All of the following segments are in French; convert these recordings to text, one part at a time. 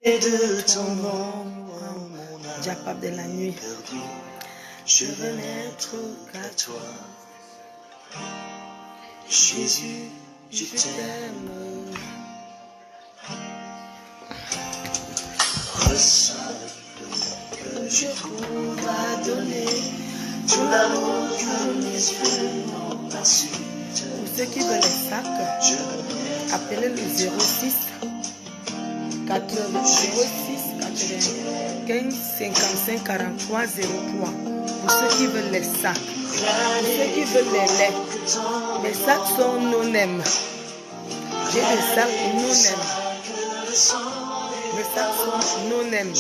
Et de ton nom, Diapap de la nuit, je veux n'être qu'à toi. Jésus, je t'aime. Reçois que je pourrais donner tout l'amour que mes yeux n'ont pas su. Pour ceux qui veulent les sacs, appelez le 06 95 55 43 03. Pour ceux qui veulent les sacs, pour ceux qui veulent les sacs sont non-nèmes. J'ai des sacs non-nèmes. Les sacs sont non-nèmes.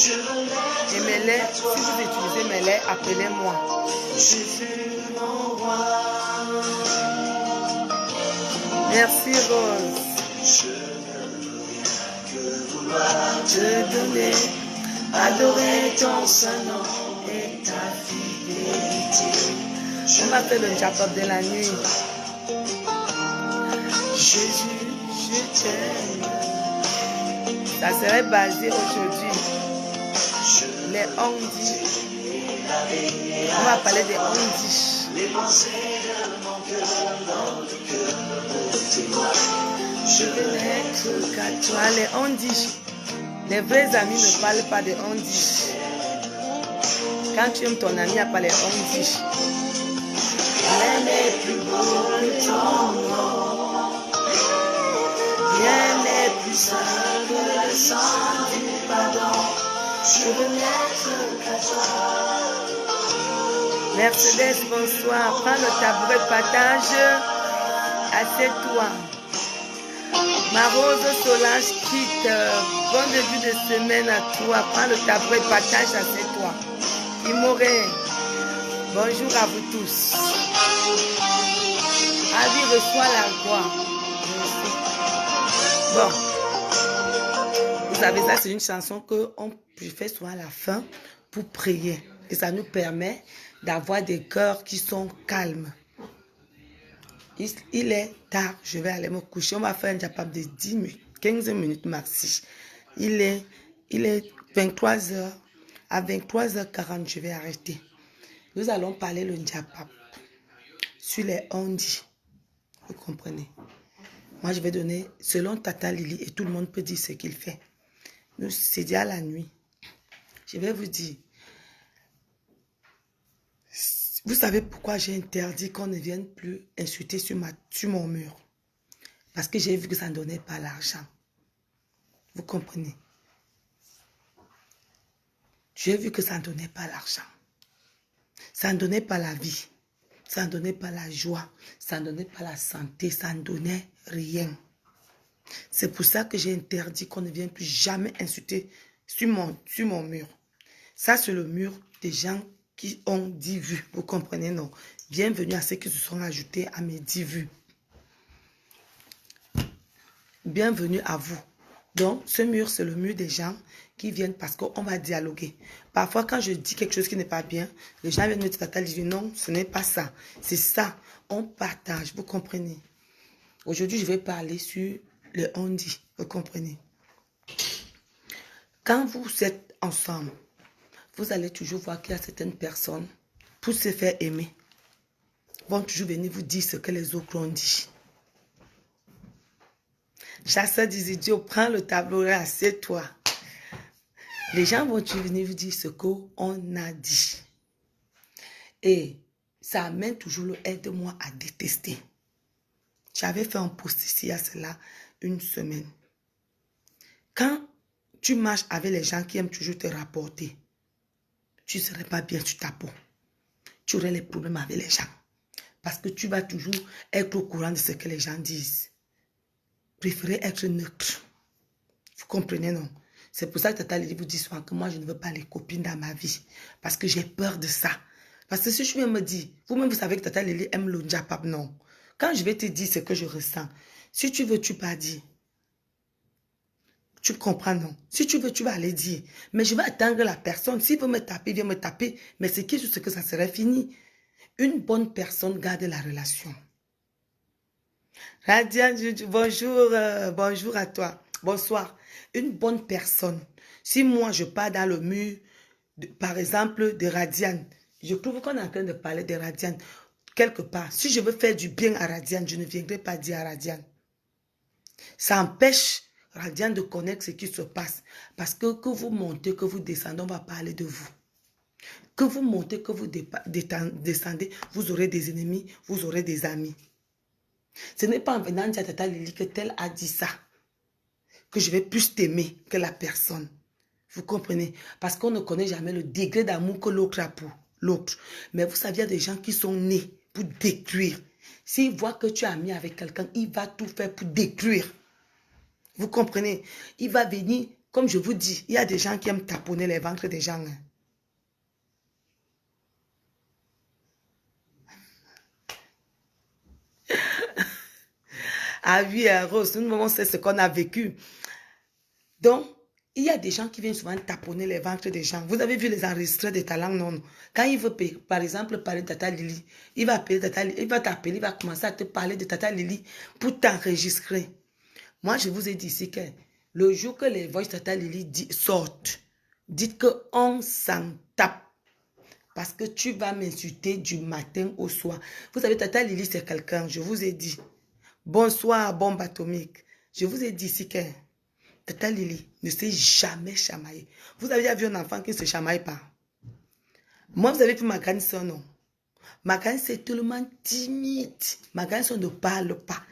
Et mes laits, si vous utilisez mes laits, appelez-moi. Merci Rose. Te donner, adorer ton saint nom et ta fidélité. On m'appelle le Diapap de la nuit. Jésus, je t'aime. Ça serait basé aujourd'hui. Les ondis. On va parler des ondis. Je veux n'être qu'à toi. Les ondis. Les vrais amis ne parlent pas de ondis. Quand tu aimes ton ami, il n'y a pas les ondis. Rien n'est plus beau que ton nom. Rien n'est plus sain que le sang du pardon. Je veux n'être qu'à toi. Mercedes, bonsoir. Prends le tabouret de partage. Assieds-toi. Ma Rose Solange quitte. Bon début de semaine à toi. Prends le tabouret de partage, assieds-toi. Imoré. Bonjour à vous tous. Avis reçoit la gloire. Bon. Vous savez, ça c'est une chanson qu'on fait souvent à la fin pour prier. Et ça nous permet d'avoir des cœurs qui sont calmes. Il est tard, je vais aller me coucher. On va faire un diapap de 10 minutes, 15 minutes maxi. Il est 23h. À 23h40, je vais arrêter. Nous allons parler le diapap sur les ondis. Vous comprenez? Moi, je vais donner selon Tata Lily et tout le monde peut dire ce qu'il fait. Nous, c'est dit à la nuit. Je vais vous dire. Vous savez pourquoi j'ai interdit qu'on ne vienne plus insulter sur mon mur? Parce que j'ai vu que ça ne donnait pas l'argent. Vous comprenez? J'ai vu que ça ne donnait pas l'argent. Ça ne donnait pas la vie. Ça ne donnait pas la joie. Ça ne donnait pas la santé. Ça ne donnait rien. C'est pour ça que j'ai interdit qu'on ne vienne plus jamais insulter sur mon mur. Ça, c'est le mur des gens qui ont 10 vues. Vous comprenez, non? Bienvenue à ceux qui se sont ajoutés à mes 10 vues. Bienvenue à vous. Donc, ce mur, c'est le mur des gens qui viennent parce qu'on va dialoguer. Parfois, quand je dis quelque chose qui n'est pas bien, les gens viennent me dire, Tata, je dis non, ce n'est pas ça. C'est ça. On partage, vous comprenez. Aujourd'hui, je vais parler sur le ondi, vous comprenez. Quand vous êtes ensemble, vous allez toujours voir qu'il y a certaines personnes, pour se faire aimer, vont toujours venir vous dire ce que les autres ont dit. Chasseur des idiots, prends le tableau et assieds-toi. Les gens vont toujours venir vous dire ce qu'on a dit. Et ça amène toujours le aide-moi à détester. J'avais fait un post ici à cela une semaine. Quand tu marches avec les gens qui aiment toujours te rapporter, tu ne serais pas bien sur ta peau. Tu aurais les problèmes avec les gens. Parce que tu vas toujours être au courant de ce que les gens disent. Préférez être neutre. Vous comprenez, non? C'est pour ça que Tata Lily vous dit souvent que moi, je ne veux pas les copines dans ma vie. Parce que j'ai peur de ça. Parce que si je viens me dire, vous-même, vous savez que Tata Lily aime le diapap, non? Quand je vais te dire ce que je ressens, si tu veux, tu vas dire. Tu comprends, non? Si tu veux, tu vas aller dire. Mais je vais attendre la personne. S'il veut me taper, viens me taper. Mais c'est qui ce que ça serait fini? Une bonne personne garde la relation. Radiane, bonjour, bonjour à toi. Bonsoir. Une bonne personne Si moi, je pars dans le mur, par exemple, de Radiane, je trouve qu'on est en train de parler de Radiane, quelque part. Si je veux faire du bien à Radiane, je ne viendrai pas dire à Radiane. Ça empêche Radiane de connaître ce qui se passe. Parce que vous montez, que vous descendez, on va parler de vous. Que vous montez, que vous descendez, vous aurez des ennemis, vous aurez des amis. Ce n'est pas en venant dire à Tata Lily que tel a dit ça, que je vais plus t'aimer que la personne. Vous comprenez? Parce qu'on ne connaît jamais le degré d'amour que l'autre a pour l'autre. Mais vous savez, il y a des gens qui sont nés pour détruire. S'il voit que tu es ami avec quelqu'un, il va tout faire pour détruire. Vous comprenez? Il va venir, comme je vous dis, il y a des gens qui aiment taponner les ventres des gens. Hein. Ah oui, Rose, nous, on sait ce qu'on a vécu. Donc, il y a des gens qui viennent souvent taponner les ventres des gens. Vous avez vu les enregistrés de talents, non? Quand il veut, par exemple, parler de Tata Lily, il va appeler Tata Lily, il va t'appeler, il va commencer à te parler de Tata Lily pour t'enregistrer. Moi, je vous ai dit ici que le jour que les voix de Tata Lily sortent, dites qu'on s'en tape. Parce que tu vas m'insulter du matin au soir. Vous savez, Tata Lily, c'est quelqu'un, je vous ai dit. Bonsoir, bombe atomique. Je vous ai dit ici que Tata Lily ne s'est jamais chamaillée. Vous avez déjà vu un enfant qui ne se chamaille pas? Moi, vous avez vu ma grande soeur, non? Ma grande soeur est tellement timide. Ma grande soeur ne parle pas.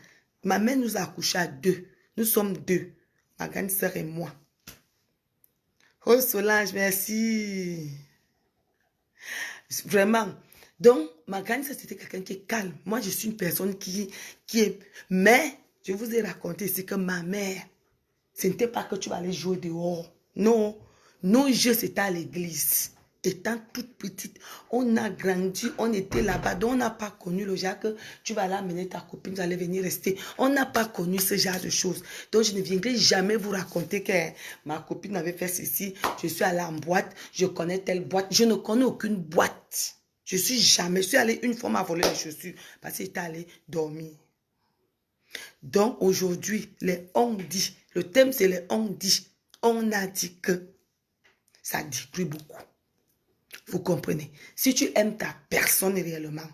Ma mère nous a accouchés à 2. Nous sommes 2. Ma grande soeur et moi. Oh Solange, merci. Vraiment. Donc, ma grande soeur, c'était quelqu'un qui est calme. Moi, je suis une personne qui est... Mais, je vous ai raconté ici que ma mère, ce n'était pas que tu vas aller jouer dehors. Non. Nos jeux, c'était à l'église. Étant toute petite, on a grandi, on était là-bas. Donc, on n'a pas connu le genre que tu vas aller amener ta copine, vous allez venir rester. On n'a pas connu ce genre de choses. Donc, je ne viendrai jamais vous raconter que ma copine avait fait ceci. Je suis allée en boîte, je connais telle boîte. Je ne connais aucune boîte. Je suis allée une fois m'a volé les chaussures parce que j'étais allée dormir. Donc, aujourd'hui, les on dit, le thème c'est les on dit. On a dit que ça détruit beaucoup. Vous comprenez? Si tu aimes ta personne réellement,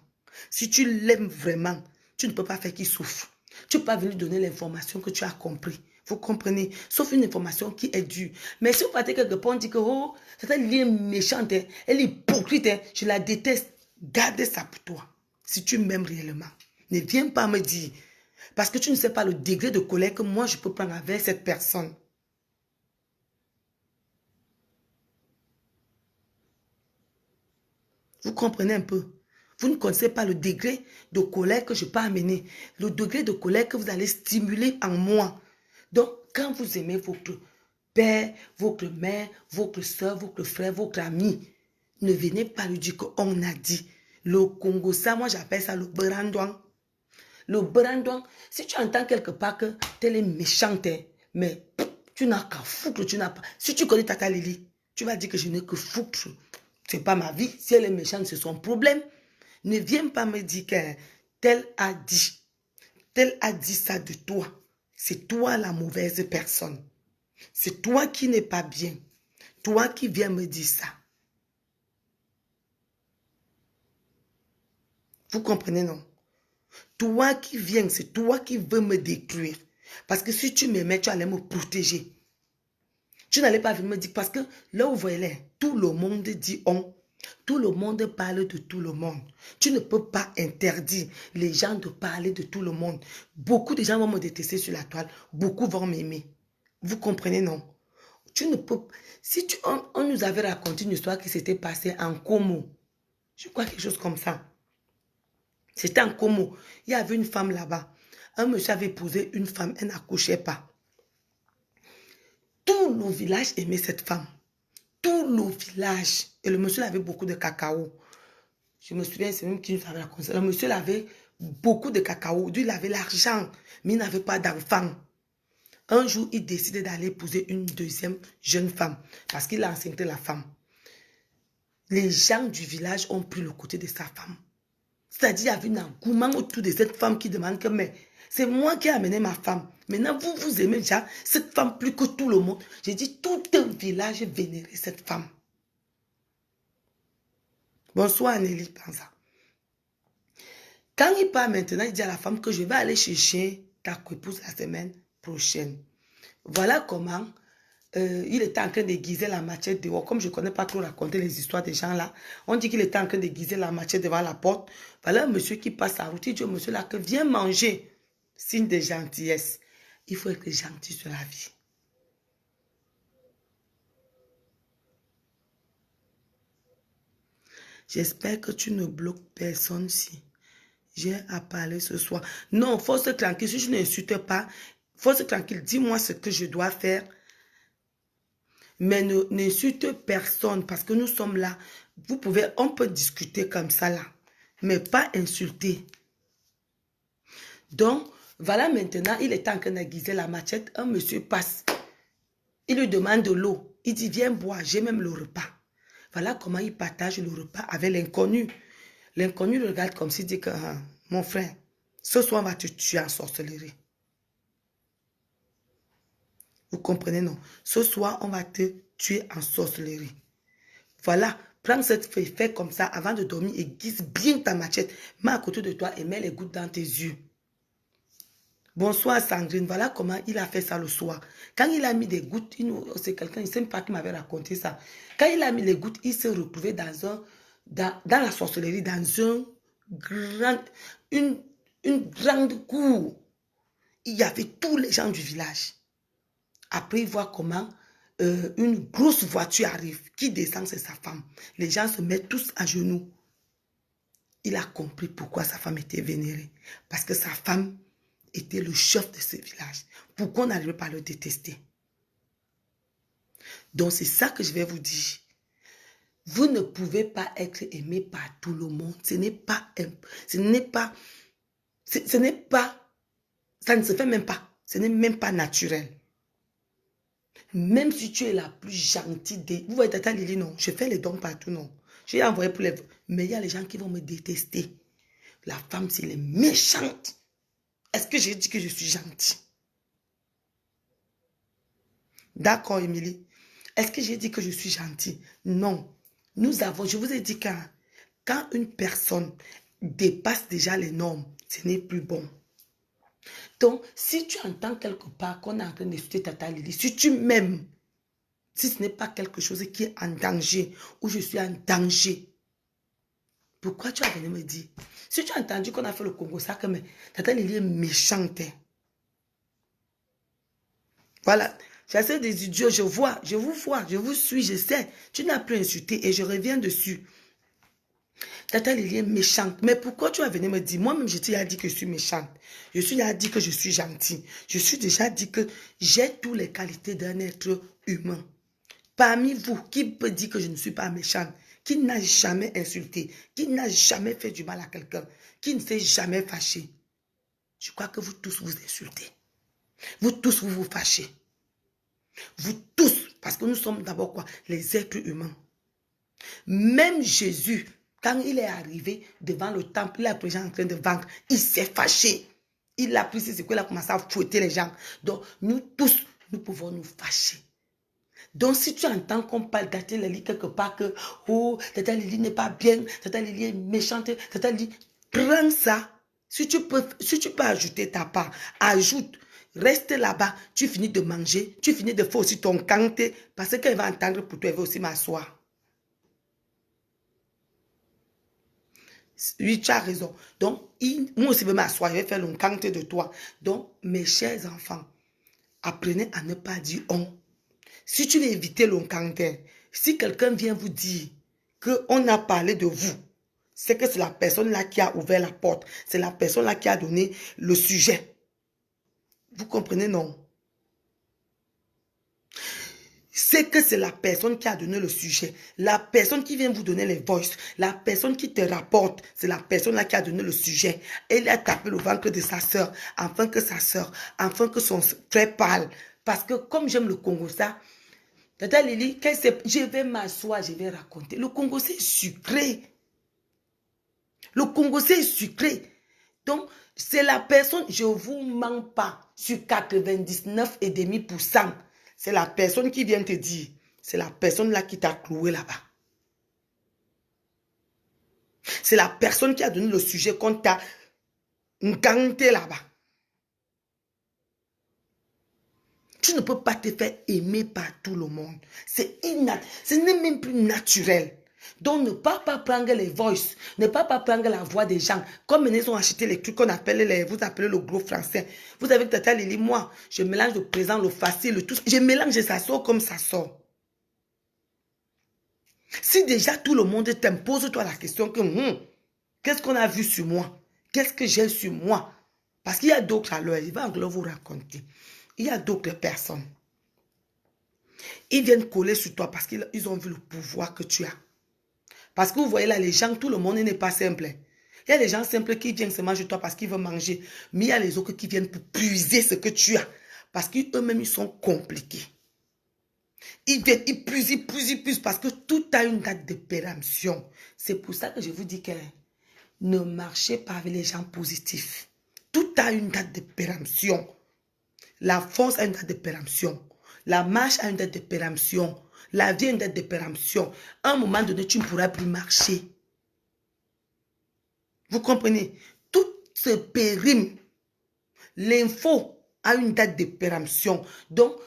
si tu l'aimes vraiment, tu ne peux pas faire qu'il souffre. Tu ne peux pas venir donner l'information que tu as compris. Vous comprenez? Sauf une information qui est dure. Mais si vous partez quelque part, on dit que oh, cette liée méchante, elle est hypocrite, je la déteste. Gardez ça pour toi. Si tu m'aimes réellement, ne viens pas me dire. Parce que tu ne sais pas le degré de colère que moi je peux prendre avec cette personne. Vous comprenez un peu? Vous ne connaissez pas le degré de colère que je peux amener. Le degré de colère que vous allez stimuler en moi. Donc, quand vous aimez votre père, votre mère, votre soeur, votre frère, votre ami, ne venez pas lui dire qu'on a dit. Le Congo, ça, moi j'appelle ça le brandouan. Le brandouan, si tu entends quelque part que telle est méchante, mais tu n'as qu'à foutre, tu n'as pas. Si tu connais Tata Lily, tu vas dire que je n'ai que foutre. C'est pas ma vie. Si elle est méchante, c'est son problème. Ne viens pas me dire que tel a dit ça de toi. C'est toi la mauvaise personne. C'est toi qui n'es pas bien. Toi qui viens me dire ça. Vous comprenez, non? Toi qui viens, c'est toi qui veux me détruire. Parce que si tu m'aimais, tu allais me protéger. Tu n'allais pas venir me dire, parce que là où vous voyez, tout le monde dit on. Tout le monde parle de tout le monde. Tu ne peux pas interdire les gens de parler de tout le monde. Beaucoup de gens vont me détester sur la toile. Beaucoup vont m'aimer. Vous comprenez, non? Tu ne peux... Si on nous avait raconté une histoire qui s'était passée en Como. Je crois quelque chose comme ça. C'était en Como. Il y avait une femme là-bas. Un monsieur avait épousé une femme. Elle n'accouchait pas. Tout le village aimait cette femme. Tout le village. Et le monsieur avait beaucoup de cacao. Je me souviens, c'est même qui nous avait raconté. Le monsieur avait beaucoup de cacao. Lui, il avait l'argent, mais il n'avait pas d'enfant. Un jour, il décide d'aller épouser une deuxième jeune femme parce qu'il a enceinté la femme. Les gens du village ont pris le côté de sa femme. C'est-à-dire, il y avait un engouement autour de cette femme qui demande que, mais c'est moi qui ai amené ma femme. Maintenant, vous, vous aimez déjà cette femme plus que tout le monde. J'ai dit, tout un village vénérait cette femme. Bonsoir, Nelly, Panza. Quand il part maintenant, il dit à la femme que je vais aller chercher ta épouse la semaine prochaine. Voilà comment il était en train d'aiguiser la machette dehors. Comme je ne connais pas trop raconter les histoires des gens là, on dit qu'il était en train d'aiguiser la machette devant la porte. Voilà un monsieur qui passe en route. Il dit au monsieur là que viens manger. Signe de gentillesse. Il faut être gentil sur la vie. J'espère que tu ne bloques personne si j'ai à parler ce soir. Non, faut se tranquille. Si je n'insulte pas, faut se tranquille. Dis-moi ce que je dois faire. Mais n'insulte personne parce que nous sommes là. On peut discuter comme ça là. Mais pas insulter. Donc, voilà maintenant, il est en train d'aiguiser la machette. Un monsieur passe. Il lui demande de l'eau. Il dit, viens boire, j'ai même le repas. Voilà comment il partage le repas avec l'inconnu. L'inconnu le regarde comme s'il dit que, mon frère, ce soir on va te tuer en sorcellerie. Vous comprenez, non? Ce soir, on va te tuer en sorcellerie. Voilà, prends cette feuille, fais comme ça avant de dormir, aiguise bien ta machette. Mets à côté de toi et mets les gouttes dans tes yeux. Bonsoir Sandrine, voilà comment il a fait ça le soir. Quand il a mis des gouttes, c'est quelqu'un, il ne sait pas qui m'avait raconté ça. Quand il a mis les gouttes, il s'est retrouvé dans la sorcellerie, dans une grande cour. Il y avait tous les gens du village. Après, il voit comment une grosse voiture arrive. Qui descend, c'est sa femme. Les gens se mettent tous à genoux. Il a compris pourquoi sa femme était vénérée. Parce que sa femme était le chef de ce village. Pourquoi on n'arrivait pas à le détester? Donc, c'est ça que je vais vous dire. Vous ne pouvez pas être aimé par tout le monde. Ça ne se fait même pas. Ce n'est même pas naturel. Même si tu es la plus gentille vous voyez Tata Lily, non, je fais les dons partout, non. J'ai envoyé pour les... Mais il y a les gens qui vont me détester. La femme, c'est les méchante. Est-ce que j'ai dit que je suis gentille? D'accord, Émilie. Est-ce que j'ai dit que je suis gentille? Non. Je vous ai dit quand une personne dépasse déjà les normes, ce n'est plus bon. Donc, si tu entends quelque part qu'on est en train d'insulter Tata Lily, si tu m'aimes, si ce n'est pas quelque chose qui est en danger, ou je suis en danger, pourquoi tu as venu me dire? Si tu as entendu qu'on a fait le Congo, ça que Tata Lily est méchante. Voilà, j'essaie des idiots, je vois, je vous vois, je vous suis, je sais. Tu n'as plus insulté et je reviens dessus. Tata Lily est méchante. Mais pourquoi tu as venu me dire? Moi-même, je t'ai dit que je suis méchante. Je suis là dit que je suis gentille. Je suis déjà dit que j'ai toutes les qualités d'un être humain. Parmi vous, qui peut dire que je ne suis pas méchante? Qui n'a jamais insulté? Qui n'a jamais fait du mal à quelqu'un? Qui ne s'est jamais fâché? Je crois que vous tous vous insultez. Vous tous vous vous fâchez. Vous tous, parce que nous sommes d'abord quoi? Les êtres humains. Même Jésus, quand il est arrivé devant le temple, il a pris les gens en train de vendre, il s'est fâché. Il a pris ses écoles, il a commencé à fouetter les gens. Donc, nous tous, nous pouvons nous fâcher. Donc, si tu entends qu'on parle Tata Lily quelque part que, oh, Tata Lily n'est pas bien, Tata Lily est méchante, Tata Lily, prends ça. Si tu peux ajouter ta part, ajoute. Reste là-bas, tu finis de manger, tu finis de faire aussi ton canté, parce qu'elle va entendre pour toi, elle va aussi m'asseoir. Oui, tu as raison. Donc, moi aussi, je vais m'asseoir, je vais faire le canté de toi. Donc, mes chers enfants, apprenez à ne pas dire on. Si tu veux éviter le canté, si quelqu'un vient vous dire qu'on a parlé de vous, c'est que c'est la personne là qui a ouvert la porte. C'est la personne là qui a donné le sujet. Vous comprenez, non? C'est que c'est la personne qui a donné le sujet. La personne qui vient vous donner les voices. La personne qui te rapporte. C'est la personne là qui a donné le sujet. Elle a tapé le ventre de sa soeur. Afin que son frère parle. Parce que comme j'aime le Congo, ça, Tata Lily, je vais m'asseoir, je vais raconter. Le Congo, c'est sucré. Le Congo, c'est sucré. Donc, c'est la personne, je ne vous mens pas, sur 99,5%. C'est la personne qui vient te dire. C'est la personne là qui t'a cloué là-bas. C'est la personne qui a donné le sujet qu'on t'a ganté là-bas. Tu ne peux pas te faire aimer par tout le monde. Ce n'est même plus naturel. Donc, ne pas prendre les voices, ne pas prendre la voix des gens. Comme ils ont acheté les trucs qu'on appelle vous appelez le gros français. Vous avez Tata Lily, moi, je mélange le présent, le facile, le tout. Je mélange et ça sort comme ça sort. Si déjà tout le monde t'impose toi la question que qu'est-ce qu'on a vu sur moi? Qu'est-ce que j'ai sur moi? Parce qu'il y a d'autres alors, il va encore vous raconter. Il y a d'autres personnes. Ils viennent coller sur toi parce qu'ils ont vu le pouvoir que tu as. Parce que vous voyez là, les gens, tout le monde n'est pas simple. Il y a des gens simples qui viennent se manger toi parce qu'ils veulent manger. Mais il y a les autres qui viennent pour puiser ce que tu as. Parce qu'eux-mêmes, ils sont compliqués. Ils viennent, ils puisent parce que tout a une date de péremption. C'est pour ça que je vous dis que ne marchez pas avec les gens positifs. Tout a une date de péremption. La force a une date de péremption. La marche a une date de péremption. La vie a une date de péremption. À un moment donné, tu ne pourras plus marcher. Vous comprenez? Tout se périme. L'info a une date de péremption. Donc,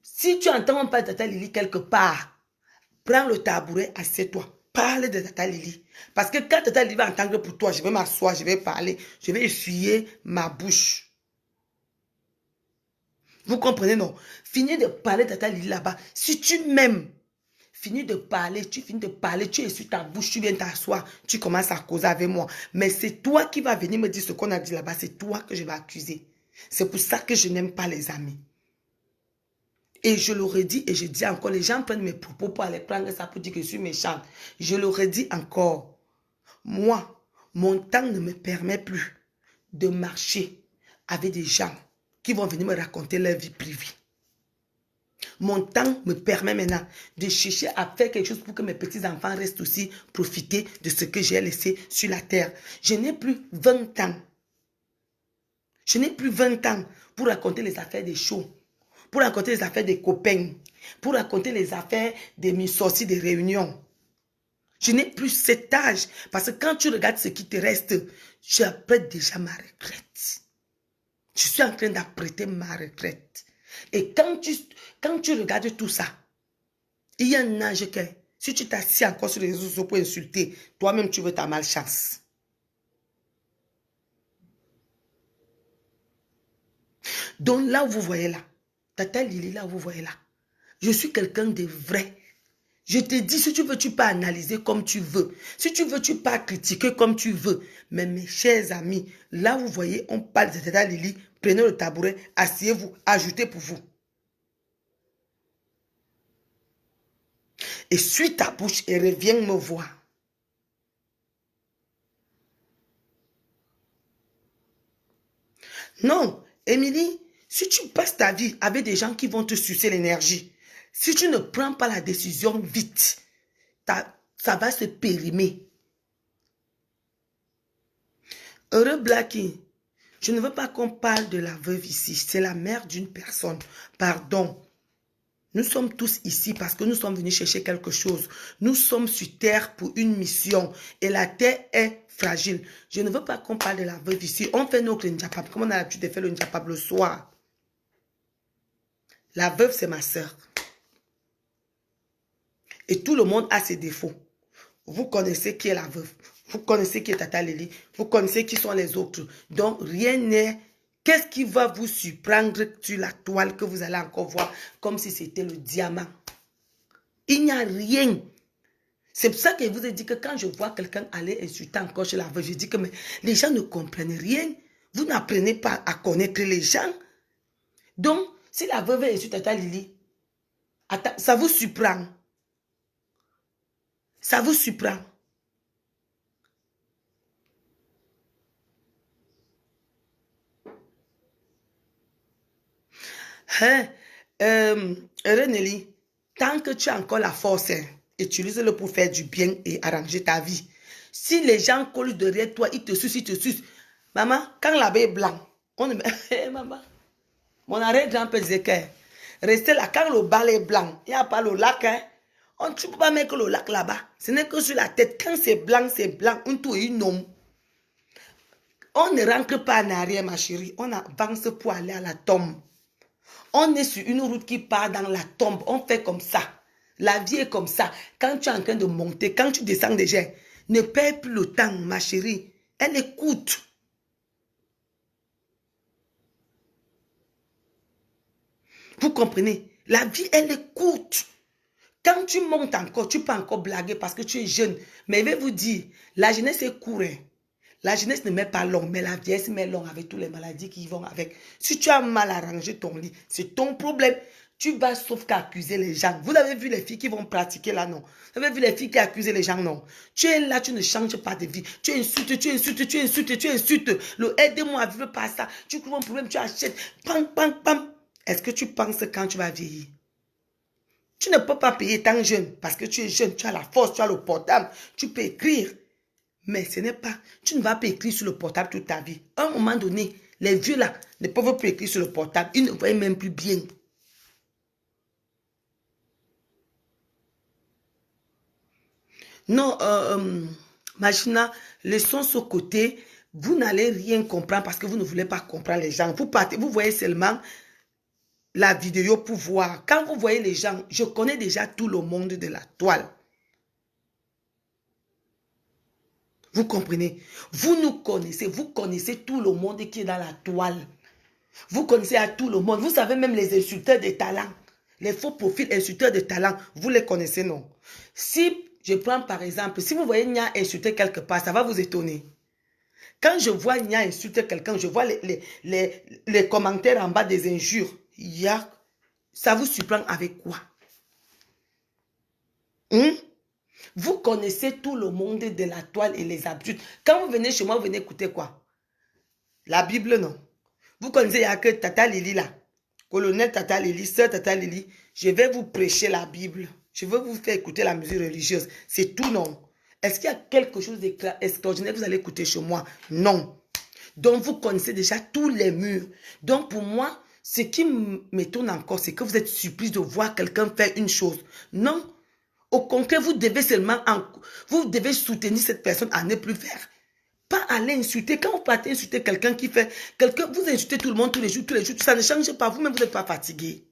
si tu entends pas Tata Lily quelque part, prends le tabouret, assieds-toi. Parle de Tata Lily. Parce que quand Tata Lily va entendre pour toi, je vais m'asseoir, je vais parler, je vais essuyer ma bouche. Vous comprenez, non? Finis de parler de Tata Lily là-bas. Si tu m'aimes, finis de parler, tu essuies ta bouche, tu viens t'asseoir, tu commences à causer avec moi. Mais c'est toi qui vas venir me dire ce qu'on a dit là-bas, c'est toi que je vais accuser. C'est pour ça que je n'aime pas les amis. Et je l'aurais dit et je dis encore, les gens prennent mes propos pour aller prendre ça pour dire que je suis méchante. Je l'aurais dit encore. Moi, mon temps ne me permet plus de marcher avec des gens qui vont venir me raconter leur vie privée. Mon temps me permet maintenant de chercher à faire quelque chose pour que mes petits-enfants restent aussi profiter de ce que j'ai laissé sur la terre. Je n'ai plus 20 ans. Je n'ai plus 20 ans pour raconter les affaires des shows, pour raconter les affaires des copains, pour raconter les affaires des mi-sorties, des réunions. Je n'ai plus cet âge. Parce que quand tu regardes ce qui te reste, je apprête déjà ma retraite. Je suis en train d'apprêter ma retraite. Et quand tu regardes tout ça, il y a un âge que, si tu t'assieds encore sur les réseaux sociaux pour insulter, toi-même tu veux ta malchance. Donc là où vous voyez là, Tata Lily là où vous voyez là, je suis quelqu'un de vrai. Je te dis, si tu veux, tu peux analyser comme tu veux. Si tu veux, tu peux critiquer comme tu veux. Mais mes chers amis, là où vous voyez, on parle de Tata Lily, prenez le tabouret, asseyez-vous, ajoutez pour vous. Et suis ta bouche et reviens me voir. Non, Émilie, si tu passes ta vie avec des gens qui vont te sucer l'énergie, si tu ne prends pas la décision vite, ça va se périmer. Heureux Blackie, je ne veux pas qu'on parle de la veuve ici. C'est la mère d'une personne. Pardon. Nous sommes tous ici parce que nous sommes venus chercher quelque chose. Nous sommes sur terre pour une mission. Et la terre est fragile. Je ne veux pas qu'on parle de la veuve ici. On fait notre njapab. Comme on a l'habitude de faire le njapab le soir. La veuve, c'est ma soeur. Et tout le monde a ses défauts. Vous connaissez qui est la veuve. Vous connaissez qui est Tata Lily. Vous connaissez qui sont les autres. Donc, rien n'est... Qu'est-ce qui va vous surprendre sur la toile que vous allez encore voir comme si c'était le diamant? Il n'y a rien. C'est pour ça que je vous ai dit que quand je vois quelqu'un aller insulter encore chez la veuve, je dis que mais les gens ne comprennent rien. Vous n'apprenez pas à connaître les gens. Donc, si la veuve insulte Tata Lily, ça vous surprend. Ça vous surprend. Hein? Reneli, tant que tu as encore la force, hein, utilise-le pour faire du bien et arranger ta vie. Si les gens collent derrière toi, ils te sucent, Maman, quand l'habit est blanc, on ne met... Maman, mon arrière-grand-père disait que restez là, quand le bal est blanc, il n'y a pas le lac, hein. Tu ne peux pas mettre le lac là-bas. Ce n'est que sur la tête. Quand c'est blanc, c'est blanc. On tout une homme. On ne rentre pas en arrière, ma chérie. On avance pour aller à la tombe. On est sur une route qui part dans la tombe. On fait comme ça. La vie est comme ça. Quand tu es en train de monter, quand tu descends déjà, ne perds plus le temps, ma chérie. Elle écoute. Vous comprenez? La vie, elle est courte. Quand tu montes encore, tu peux encore blaguer parce que tu es jeune. Mais je vais vous dire, la jeunesse est courte. La jeunesse ne met pas long, mais la vieillesse met long avec toutes les maladies qui vont avec. Si tu as mal à ranger ton lit, c'est ton problème. Tu vas sauf qu'à accuser les gens. Vous avez vu les filles qui vont pratiquer là, non? Vous avez vu les filles qui accusent les gens, non? Tu es là, tu ne changes pas de vie. Tu insultes, tu insultes, tu insultes, tu insultes. Le aide-moi à vivre par ça. Tu trouves un problème, tu achètes. Pam, pam, pam. Est-ce que tu penses quand tu vas vieillir? Tu ne peux pas payer tant jeune parce que tu es jeune, tu as la force, tu as le portable, tu peux écrire. Mais ce n'est pas, tu ne vas pas écrire sur le portable toute ta vie. À un moment donné, les vieux là ne peuvent plus écrire sur le portable. Ils ne voient même plus bien. Non, Machina, laissons ce côté. Vous n'allez rien comprendre parce que vous ne voulez pas comprendre les gens. Vous partez, vous voyez seulement la vidéo pour voir. Quand vous voyez les gens, je connais déjà tout le monde de la toile. Vous comprenez? Vous connaissez tout le monde qui est dans la toile. Vous connaissez à tout le monde. Vous savez même les insulteurs de talent. Les faux profils insulteurs de talent. Vous les connaissez, non? Si je prends par exemple, si vous voyez Nia insulter quelque part, ça va vous étonner. Quand je vois Nia insulter quelqu'un, je vois les commentaires en bas des injures. Ça vous surprend avec quoi? Vous connaissez tout le monde de la toile et les habitudes. Quand vous venez chez moi, vous venez écouter quoi? La Bible, non? Vous connaissez, il n'y a que Tata Lili là. Colonel Tata Lili, Sœur Tata Lili. Je vais vous prêcher la Bible. Je vais vous faire écouter la musique religieuse. C'est tout, non? Est-ce qu'il y a quelque chose d'extraordinaire que vous allez écouter chez moi? Non. Donc, vous connaissez déjà tous les murs. Donc, pour moi, ce qui m'étonne encore, c'est que vous êtes surpris de voir quelqu'un faire une chose. Non. Au contraire, vous devez vous devez soutenir cette personne à ne plus faire. Pas aller insulter. Quand vous partez insulter quelqu'un qui fait... vous insultez tout le monde tous les jours. Ça ne change pas. Vous-même, vous n'êtes pas fatigué.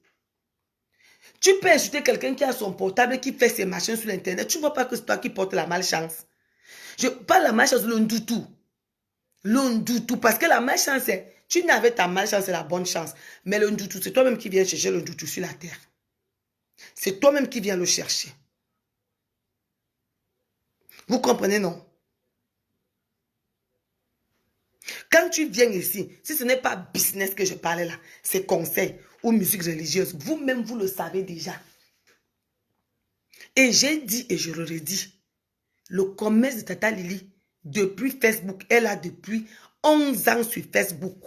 Tu peux insulter quelqu'un qui a son portable, qui fait ses machins sur Internet. Tu ne vois pas que c'est toi qui portes la malchance. Je parle de la malchance, le ndoutou. Le ndoutou. Parce que la malchance, tu n'avais ta malchance, c'est la bonne chance. Mais le ndoutou, c'est toi-même qui viens chercher le ndoutou sur la terre. C'est toi-même qui viens le chercher. Vous comprenez, non? Quand tu viens ici, si ce n'est pas business que je parlais là, c'est conseil ou musique religieuse, vous-même, vous le savez déjà. Et j'ai dit et je le redis, le commerce de Tata Lili, depuis Facebook, elle a depuis 11 ans sur Facebook.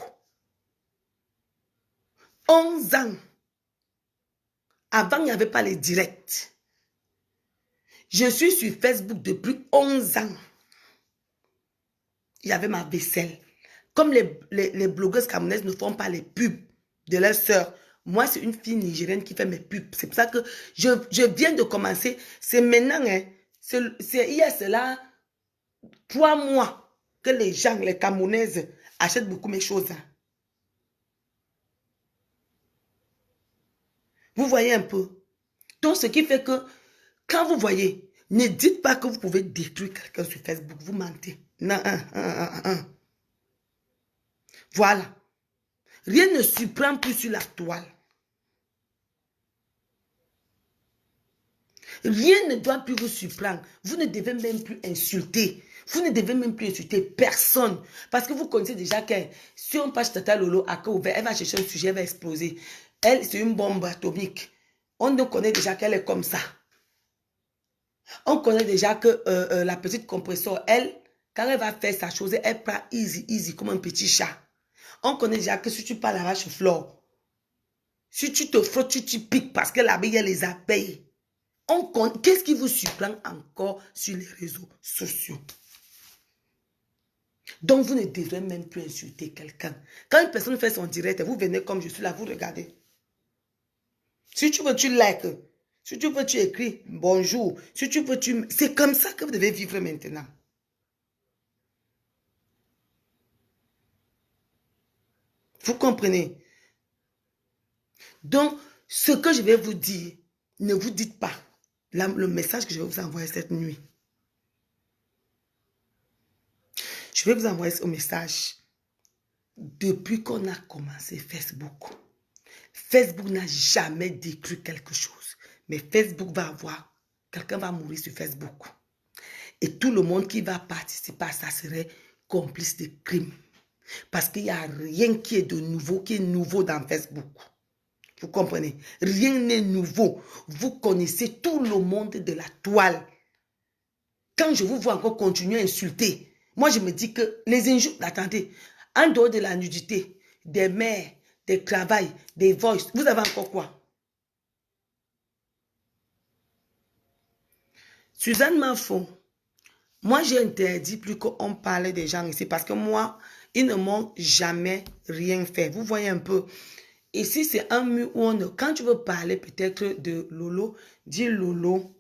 11 ans. Avant, il n'y avait pas les directs. Je suis sur Facebook depuis 11 ans. Il y avait ma vaisselle. Comme les blogueuses camerounaises ne font pas les pubs de leurs sœurs, moi, c'est une fille nigérienne qui fait mes pubs. C'est pour ça que je viens de commencer. C'est maintenant, hein, il y a cela 3 mois que les gens, les Camerounaises, achètent beaucoup mes choses. Hein. Vous voyez un peu. Donc, ce qui fait que, quand vous voyez, ne dites pas que vous pouvez détruire quelqu'un sur Facebook. Vous mentez. Non, Voilà. Rien ne surprend plus sur la toile. Rien ne doit plus vous surprendre. Vous ne devez même plus insulter. Vous ne devez même plus insulter personne. Parce que vous connaissez déjà que si on passe Tata Lolo à cœur ouvert, elle va chercher un sujet, elle va exploser. Elle, c'est une bombe atomique. On ne connaît déjà qu'elle est comme ça. On connaît déjà que la petite compresseur, elle, quand elle va faire sa chose, elle prend easy, easy, comme un petit chat. On connaît déjà que si tu parles à la vache flore, si tu te frottes, tu piques parce que là-bas, il y a les abeilles. Qu'est-ce qui vous surprend encore sur les réseaux sociaux? Donc, vous ne devrez même plus insulter quelqu'un. Quand une personne fait son direct, vous venez comme je suis là, vous regardez. Si tu veux, tu likes. Si tu veux, tu écris bonjour. Si tu veux, tu... C'est comme ça que vous devez vivre maintenant. Vous comprenez? Donc, ce que je vais vous dire, ne vous dites pas le message que je vais vous envoyer cette nuit. Je vais vous envoyer ce message depuis qu'on a commencé Facebook. Facebook n'a jamais détruit quelque chose. Mais Facebook va avoir, quelqu'un va mourir sur Facebook. Et tout le monde qui va participer à ça serait complice de crimes. Parce qu'il n'y a rien qui est de nouveau, qui est nouveau dans Facebook. Vous comprenez? Rien n'est nouveau. Vous connaissez tout le monde de la toile. Quand je vous vois encore continuer à insulter, moi je me dis que les injures, attendez, en dehors de la nudité, des mères, des travails, des voices, vous avez encore quoi? Suzanne Manfo, moi j'ai interdit plus qu'on parlait des gens ici parce que moi, ils ne m'ont jamais rien fait. Vous voyez un peu. Ici, c'est un mur où quand tu veux parler peut-être de Lolo, dis Lolo.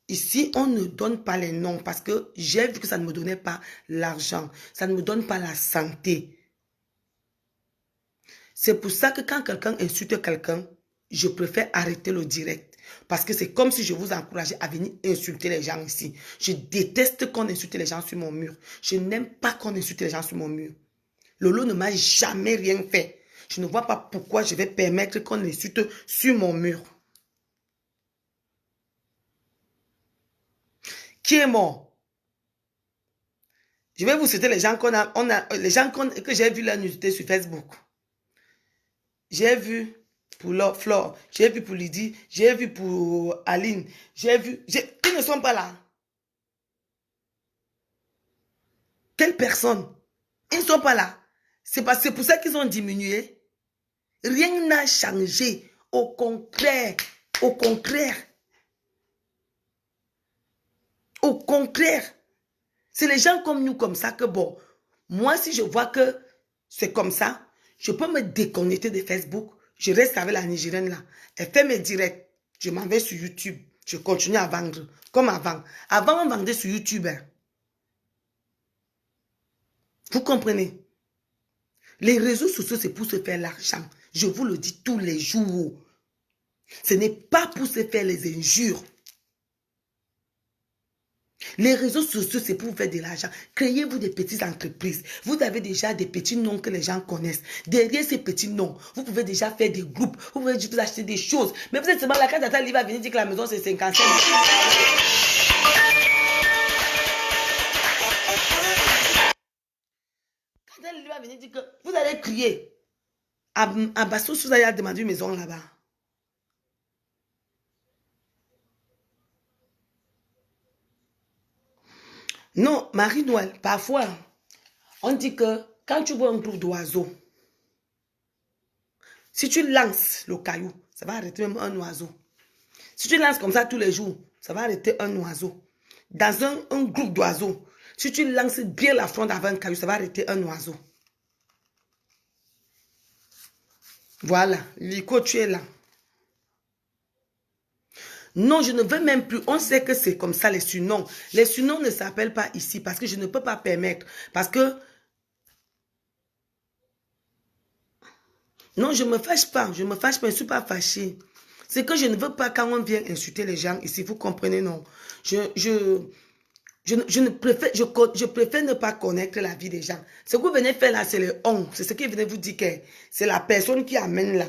Ici, on ne donne pas les noms parce que j'ai vu que ça ne me donnait pas l'argent. Ça ne me donne pas la santé. C'est pour ça que quand quelqu'un insulte quelqu'un, je préfère arrêter le direct. Parce que c'est comme si je vous encourageais à venir insulter les gens ici. Je déteste qu'on insulte les gens sur mon mur. Je n'aime pas qu'on insulte les gens sur mon mur. Lolo ne m'a jamais rien fait. Je ne vois pas pourquoi je vais permettre qu'on insulte sur mon mur. Qui est mort? Je vais vous citer les gens les gens que j'ai vu la nudité sur Facebook. J'ai vu pour Flore, j'ai vu pour Lydie, j'ai vu pour Aline, ils ne sont pas là. Quelle personne? Ils ne sont pas là. C'est pour ça qu'ils ont diminué. Rien n'a changé. Au contraire. Au contraire. Au contraire. C'est les gens comme nous, comme ça, que bon, moi, si je vois que c'est comme ça, je peux me déconnecter de Facebook. Je reste avec la Nigérienne là. Elle fait mes directs. Je m'en vais sur YouTube. Je continue à vendre. Comme avant. Avant, on vendait sur YouTube. Hein. Vous comprenez? Les réseaux sociaux, c'est pour se faire l'argent. Je vous le dis tous les jours. Ce n'est pas pour se faire les injures. Les réseaux sociaux, c'est pour faire de l'argent. Créez-vous des petites entreprises. Vous avez déjà des petits noms que les gens connaissent. Derrière ces petits noms, vous pouvez déjà faire des groupes. Vous pouvez vous acheter des choses. Mais vous êtes seulement là, quand Tata va venir dire que la maison, c'est 55 000. Quand Tata va venir dire que vous allez crier. À Basso, vous allez demander une maison là-bas. Non, Marie-Noël, parfois, on dit que quand tu vois un groupe d'oiseaux, si tu lances le caillou, ça va arrêter même un oiseau. Si tu lances comme ça tous les jours, ça va arrêter un oiseau. Dans un groupe d'oiseaux, si tu lances bien la fronde avant un caillou, ça va arrêter un oiseau. Voilà, Lico, tu es là. Non, je ne veux même plus. On sait que c'est comme ça, les surnoms. Les surnoms ne s'appellent pas ici parce que je ne peux pas permettre. Parce que... Non, je ne me fâche pas. Je ne me fâche pas, je ne suis pas fâchée. C'est que je ne veux pas quand on vient insulter les gens ici. Vous comprenez, non? Je préfère ne pas connaître la vie des gens. Ce que vous venez faire là, c'est le on. C'est ce qui venait vous dire que c'est la personne qui amène là.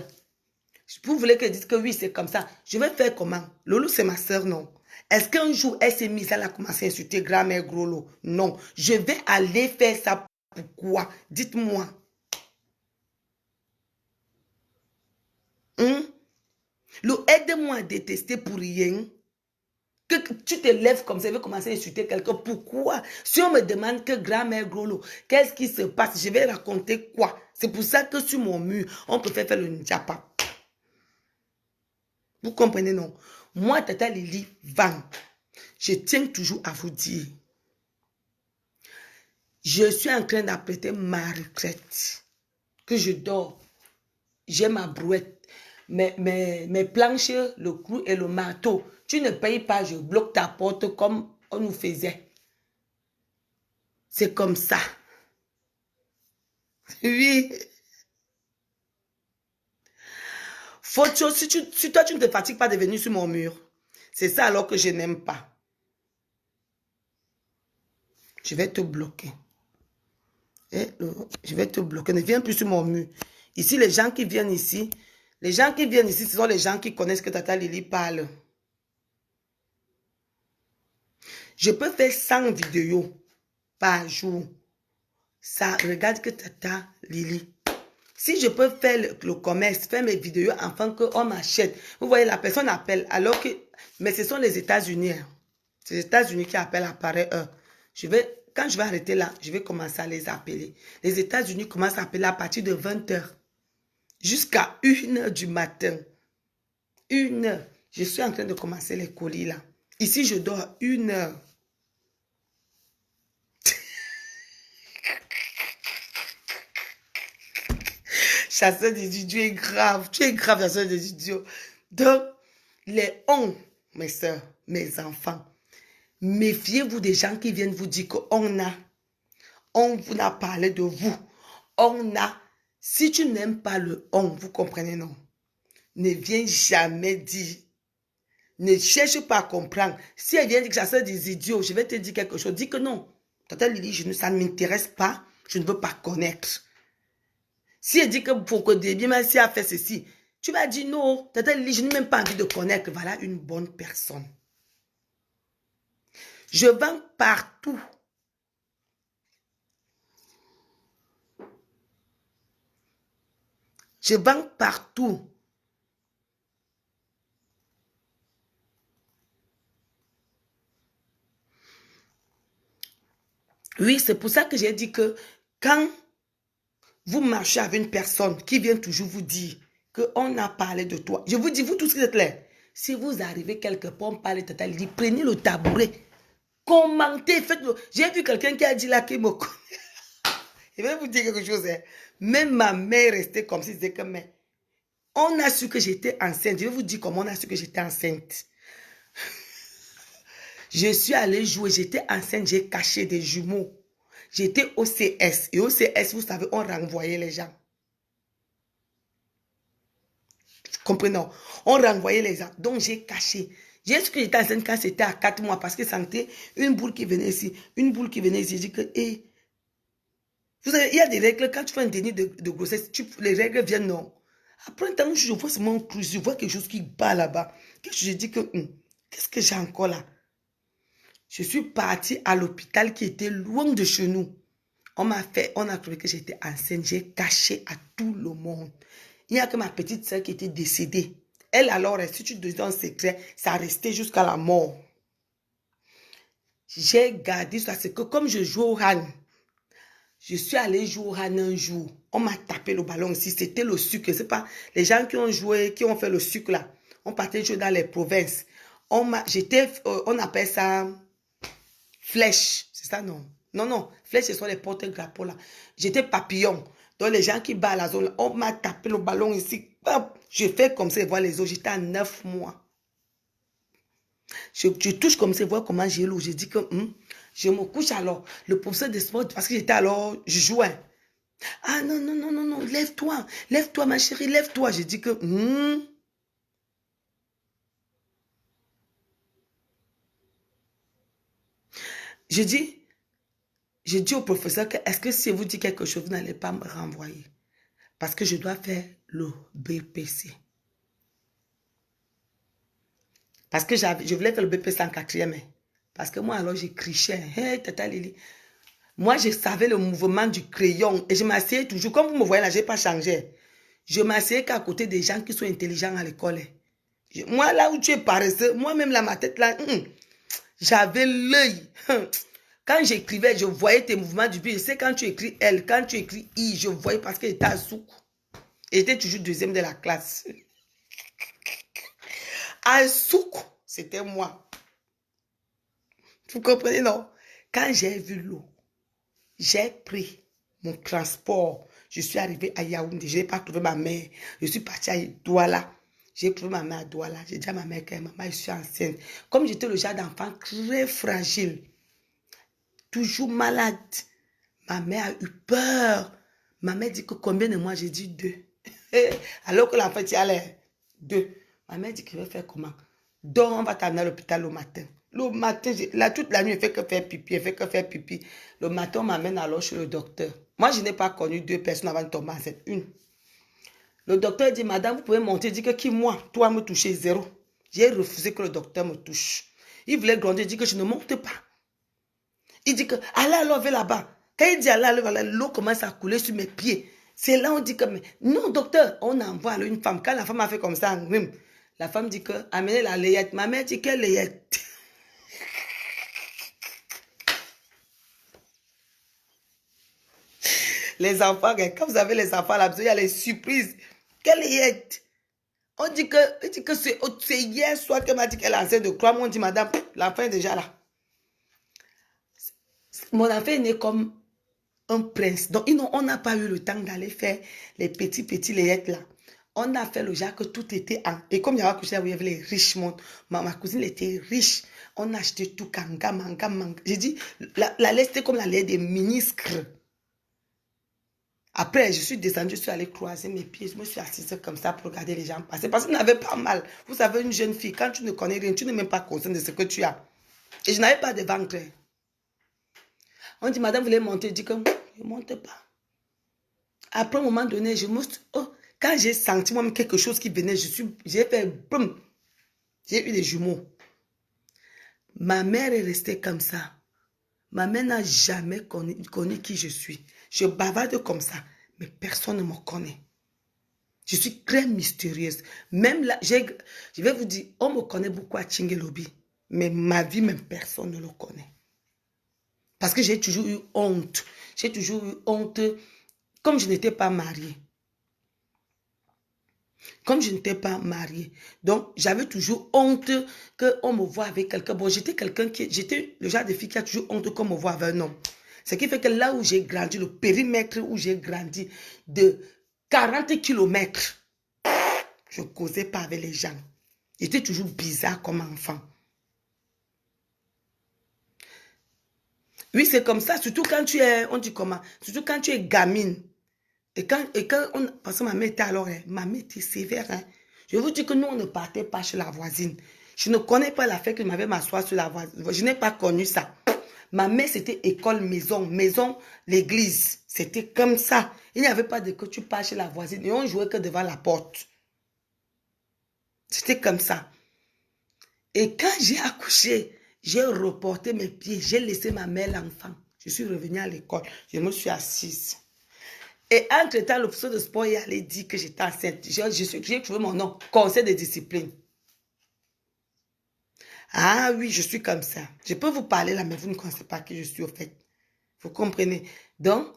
Vous voulez que je dise que oui, c'est comme ça. Je vais faire comment? Lolo, c'est ma soeur, non. Est-ce qu'un jour, elle s'est mise, elle a commencé à insulter grand-mère Grolo? Non. Je vais aller faire ça. Pourquoi? Dites-moi. Aide-moi à détester pour rien. Que tu te lèves comme ça, tu veux commencer à insulter quelqu'un. Pourquoi? Si on me demande que grand-mère Grolo, qu'est-ce qui se passe? Je vais raconter quoi? C'est pour ça que sur mon mur, on peut faire le njapa. Vous comprenez, non? Moi, Tata Lily vend. Je tiens toujours à vous dire. Je suis en train d'apprêter ma retraite. Que je dors. J'ai ma brouette. Mes planches, le clou et le marteau. Tu ne payes pas, je bloque ta porte comme on nous faisait. C'est comme ça. Oui. Faut si toi, tu ne te fatigues pas de venir sur mon mur. C'est ça alors que je n'aime pas. Je vais te bloquer. Je vais te bloquer. Ne viens plus sur mon mur. Ici, les gens qui viennent ici, ce sont les gens qui connaissent que Tata Lily parle. Je peux faire 100 vidéos par jour. Ça regarde que Tata Lily. Si je peux faire le commerce, faire mes vidéos afin qu'on m'achète. Vous voyez, la personne appelle alors que... Mais ce sont les États-Unis. Hein. C'est les États-Unis qui appellent à pareille heure. Quand je vais arrêter là, je vais commencer à les appeler. Les États-Unis commencent à appeler à partir de 20 h. Jusqu'à 1 h du matin. 1 h. Je suis en train de commencer les colis là. Ici, je dors 1 h. Chasseur des idiots est grave. Tu es grave, chasseur des idiots. Donc, les mes soeurs, mes enfants, méfiez-vous des gens qui viennent vous dire qu'on vous a parlé de vous. Si tu n'aimes pas le vous comprenez, non? Ne viens jamais dire. Ne cherche pas à comprendre. Si elle vient dire que chasseur des idiots, je vais te dire quelque chose. Dis que non. Tata Lily, ça ne m'intéresse pas. Je ne veux pas connaître. Si elle dit que pour que Déby Messi a fait ceci, tu vas dire non, Tata Lily, je n'ai même pas envie de connaître. Voilà une bonne personne. Je vends partout. Je vends partout. Oui, c'est pour ça que j'ai dit que quand vous marchez avec une personne qui vient toujours vous dire qu'on a parlé de toi, je vous dis, vous tous qui êtes là, si vous arrivez quelque part, on parle de Tata Lily, prenez le tabouret, commentez, faites-le. J'ai vu quelqu'un qui a dit là qu'il me connaît. Je vais vous dire quelque chose. Hein. Même ma mère restait comme si c'était comme... On a su que j'étais enceinte. Je vais vous dire comment on a su que j'étais enceinte. Je suis allée jouer, j'étais enceinte, j'ai caché des jumeaux. J'étais au CS. Et au CS, vous savez, on renvoyait les gens. Comprenons. On renvoyait les gens. Donc, j'ai caché. J'ai su que j'étais enceinte quand c'était à 4 mois parce que sentais une boule qui venait ici. Une boule qui venait ici. J'ai dit que, hey, vous savez, il y a des règles. Quand tu fais un déni de grossesse, les règles viennent, non. Après un temps, je vois seulement cruise, je vois quelque chose qui bat là-bas. Je dis que, qu'est-ce que j'ai encore là? Je suis partie à l'hôpital qui était loin de chez nous. On a trouvé que j'étais enceinte. J'ai caché à tout le monde. Il n'y a que ma petite soeur qui était décédée. Elle alors, si tu te dis un secret, ça restait jusqu'à la mort. J'ai gardé ça. C'est que comme je joue au Han, je suis allée jouer au Han un jour. On m'a tapé le ballon ici. C'était le sucre. C'est pas les gens qui ont joué, qui ont fait le sucre là. On partait jouer dans les provinces. On appelle ça flèche. C'est ça, non? Non. Flèche, ce sont les porte-drapeaux là. J'étais papillon. Donc les gens qui battent la zone, on m'a tapé le ballon ici. Hop, je fais comme ça, voir les autres. J'étais à 9 mois. Je touche comme ça, voir comment j'ai l'eau. J'ai dit que je me couche alors. Le professeur de sport, parce que j'étais alors, je jouais. Ah non, lève-toi. Lève-toi, ma chérie, lève-toi. J'ai dit que Je dis au professeur que est-ce que si je vous dis quelque chose, vous n'allez pas me renvoyer. Parce que je dois faire le BPC. Parce que je voulais faire le BPC en 4e. Parce que moi, alors, j'ai crichais. Hey, Tata Lily. Moi, je savais le mouvement du crayon. Et je m'asseyais toujours. Comme vous me voyez là, je n'ai pas changé. Je m'asseyais qu'à côté des gens qui sont intelligents à l'école. Moi, là où tu es paresseux, moi-même, là, ma tête, là, j'avais l'œil. Quand j'écrivais, je voyais tes mouvements du but. Je sais quand tu écris L, quand tu écris I, je voyais parce que j'étais à souk. Et j'étais toujours deuxième de la classe. À souk, c'était moi. Vous comprenez, non? Quand j'ai vu l'eau, J'ai pris mon transport. Je suis arrivée à Yaoundé. Je n'ai pas trouvé ma mère. Je suis partie à Douala. J'ai trouvé ma mère à Douala. J'ai dit à ma mère que maman, je suis enceinte. Comme j'étais le genre d'enfant très fragile, toujours malade, ma mère a eu peur. Ma mère dit que combien de mois? J'ai dit 2. Alors que l'enfant dit, allez, 2. Ma mère dit qu'il va faire comment? Donc, on va t'amener à l'hôpital le matin. Le matin, toute la nuit, elle fait que faire pipi, elle fait que faire pipi. Le matin, on m'amène alors chez le docteur. Moi, je n'ai pas connu 2 personnes avant de tomber enceinte. Une. Le docteur dit, madame, vous pouvez monter. Il dit que qui, moi, toi, me toucher 0. J'ai refusé que le docteur me touche. Il voulait grandir, il dit que je ne monte pas. Il dit que, allez, lever là-bas. Quand il dit allez, l'eau commence à couler sur mes pieds. C'est là on dit que, mais non, docteur, on envoie alors une femme. Quand la femme a fait comme ça, la femme dit que, amenez la layette. Ma mère dit, quelle layette? Les enfants, quand vous avez les enfants là, il y a les surprises. Quelle layette? On dit que c'est hier soir qu'elle m'a dit qu'elle est enceinte de croire. On dit, madame, l'enfant est déjà là. Mon enfant est né comme un prince. Donc, on n'a pas eu le temps d'aller faire les petits layettes là. On a fait le genre que tout était en... Et comme il y avait couché, il y avait les riches mondes. Ma cousine était riche. On a acheté tout kanga, manga. J'ai dit, la lait, c'était comme la lait des ministres. Après, je suis descendue, je suis allée croiser mes pieds. Je me suis assise comme ça pour regarder les gens passer. Parce que je n'avais pas mal. Vous savez, une jeune fille, quand tu ne connais rien, tu n'es même pas conscient de ce que tu as. Et je n'avais pas de ventre. On dit, madame, vous voulez monter? Je dis que je ne monte pas. Après, un moment donné, quand j'ai senti moi quelque chose qui venait, j'ai fait boum. J'ai eu des jumeaux. Ma mère est restée comme ça. Ma mère n'a jamais connu qui je suis. Je bavarde comme ça, mais personne ne me connaît. Je suis très mystérieuse. Même là, je vais vous dire, on me connaît beaucoup à Tchingelobi, mais ma vie, même personne ne le connaît. Parce que j'ai toujours eu honte. J'ai toujours eu honte, comme je n'étais pas mariée. Comme je n'étais pas mariée. Donc, j'avais toujours honte qu'on me voit avec quelqu'un. Bon, j'étais le genre de fille qui a toujours honte qu'on me voit avec un homme. Ce qui fait que là où j'ai grandi, le périmètre où j'ai grandi, de 40 kilomètres, je ne causais pas avec les gens. J'étais toujours bizarre comme enfant. Oui, c'est comme ça, surtout quand tu es, on dit comment, surtout quand tu es gamine. Parce que ma mère était alors, ma mère était sévère. Hein. Je vous dis que nous, on ne partait pas chez la voisine. Je ne connais pas la fait que je m'avais m'asseoir sur la voisine. Je n'ai pas connu ça. Ma mère, c'était école, maison, l'église. C'était comme ça. Il n'y avait pas de que tu pars chez la voisine. Et on jouait que devant la porte. C'était comme ça. Et quand j'ai accouché, j'ai reporté mes pieds. J'ai laissé ma mère l'enfant. Je suis revenue à l'école. Je me suis assise. Et entre-temps, le professeur de sport il allait dire que j'étais enceinte. J'ai trouvé mon nom, conseil de discipline. Ah oui, je suis comme ça. Je peux vous parler là, mais vous ne connaissez pas qui je suis au fait. Vous comprenez? Donc,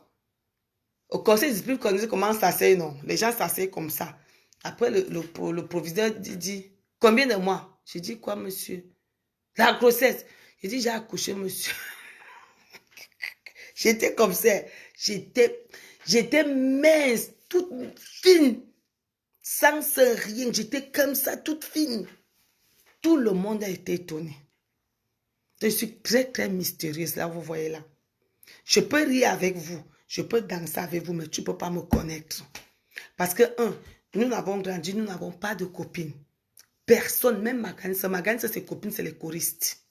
au conseil de discipline, vous connaissez comment s'asseoir, non? Les gens s'asseyent comme ça. Après, le proviseur dit, combien de mois? J'ai dit quoi, monsieur? La grossesse. J'ai dit, j'ai accouché, monsieur. J'étais comme ça. J'étais mince, toute fine, sans rien. J'étais comme ça, toute fine. Tout le monde a été étonné. Je suis très, très mystérieuse, là, vous voyez là. Je peux rire avec vous, je peux danser avec vous, mais tu ne peux pas me connaître. Parce que, nous n'avons grandi, nous n'avons pas de copines. Personne, même ma grande soeur, ses copines, c'est les choristes.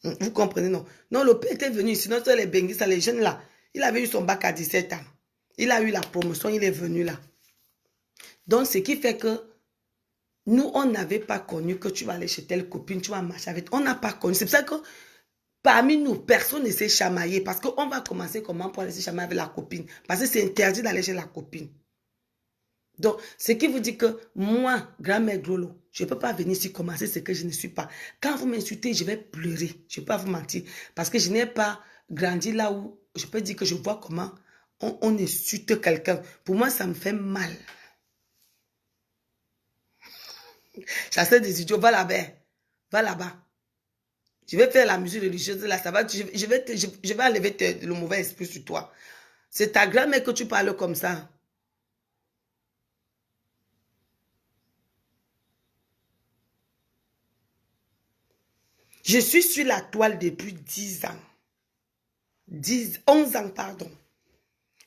Vous comprenez, non? Non, le père était venu, sinon c'est les benguis, les jeunes là. Il avait eu son bac à 17 ans. Il a eu la promotion, il est venu là. Donc, ce qui fait que nous, on n'avait pas connu que tu vas aller chez telle copine, tu vas marcher avec. On n'a pas connu. C'est pour ça que parmi nous, personne ne s'est chamaillé. Parce qu'on va commencer comment pour aller se chamailler avec la copine. Parce que c'est interdit d'aller chez la copine. Donc, ce qui vous dit que moi, grand-mère Grolo, je ne peux pas venir ici commencer ce que je ne suis pas. Quand vous m'insultez, je vais pleurer. Je ne vais pas vous mentir. Parce que je n'ai pas grandi là où je peux dire que je vois comment on insulte quelqu'un. Pour moi, ça me fait mal. Chasseur des idiots, va là-bas. Va là-bas. Je vais faire la musique religieuse là, ça va, je vais enlever le mauvais esprit sur toi. C'est ta grand-mère que tu parles comme ça. Je suis sur la toile depuis 10 ans. 11 ans, pardon.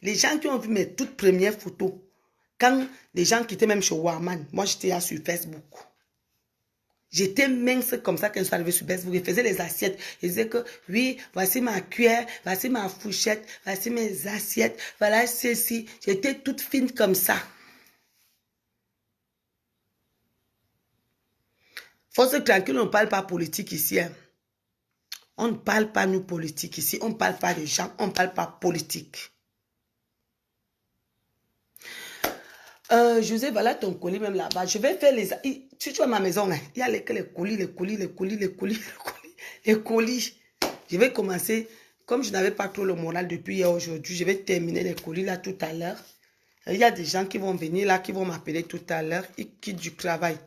Les gens qui ont vu mes toutes premières photos, quand les gens qui étaient même chez Warman, moi j'étais là sur Facebook. J'étais mince comme ça quand je suis arrivée sur Facebook. Je faisais les assiettes. Je disais que oui, voici ma cuillère, voici ma fourchette, voici mes assiettes, voilà ceci. J'étais toute fine comme ça. Faut se tranquille, on ne parle pas politique ici. Hein. On ne parle pas nous politique ici. On ne parle pas de gens, on ne parle pas politique. José, voilà ton colis même là-bas. Je vais faire les... Tu vois ma maison, hein? Il y a les colis, les colis, les colis, les colis, les colis, les colis. Je vais commencer, comme je n'avais pas trop le moral depuis hier aujourd'hui, je vais terminer les colis là tout à l'heure. Il y a des gens qui vont venir là, qui vont m'appeler tout à l'heure. Ils quittent du travail.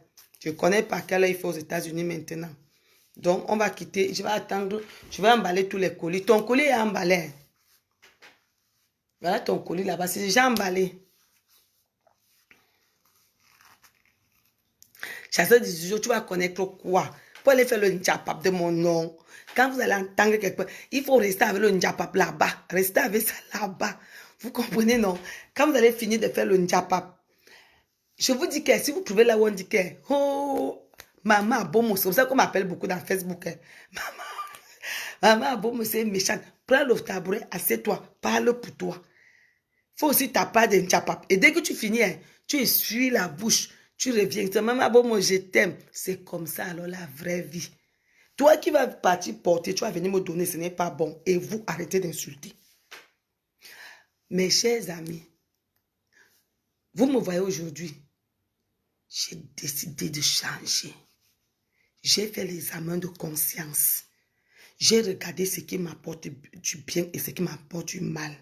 Je ne connais pas quelle heure il faut aux États-Unis maintenant. Donc, on va quitter. Je vais attendre. Je vais emballer tous les colis. Ton colis est emballé. Voilà ton colis là-bas. C'est déjà emballé. Chasseur de jour, tu vas connaître quoi? Pour aller faire le njapap de mon nom. Quand vous allez entendre quelque chose, il faut rester avec le njapap là-bas. Restez avec ça là-bas. Vous comprenez, non? Quand vous allez finir de faire le njapap, je vous dis que si vous trouvez là où on dit que, oh, maman Abomo, c'est comme ça qu'on m'appelle beaucoup dans Facebook. Hein. Maman Abomo, c'est méchante. Prends le tabouret, assieds-toi, parle pour toi. Faut aussi ta part de njapap. Et dès que tu finis, hein, tu essuies la bouche. Tu reviens, maman, bon, moi, je t'aime. C'est comme ça, alors, la vraie vie. Toi qui vas partir porter, tu vas venir me donner, ce n'est pas bon. Et vous, arrêtez d'insulter. Mes chers amis, vous me voyez aujourd'hui, j'ai décidé de changer. J'ai fait l'examen de conscience. J'ai regardé ce qui m'apporte du bien et ce qui m'apporte du mal.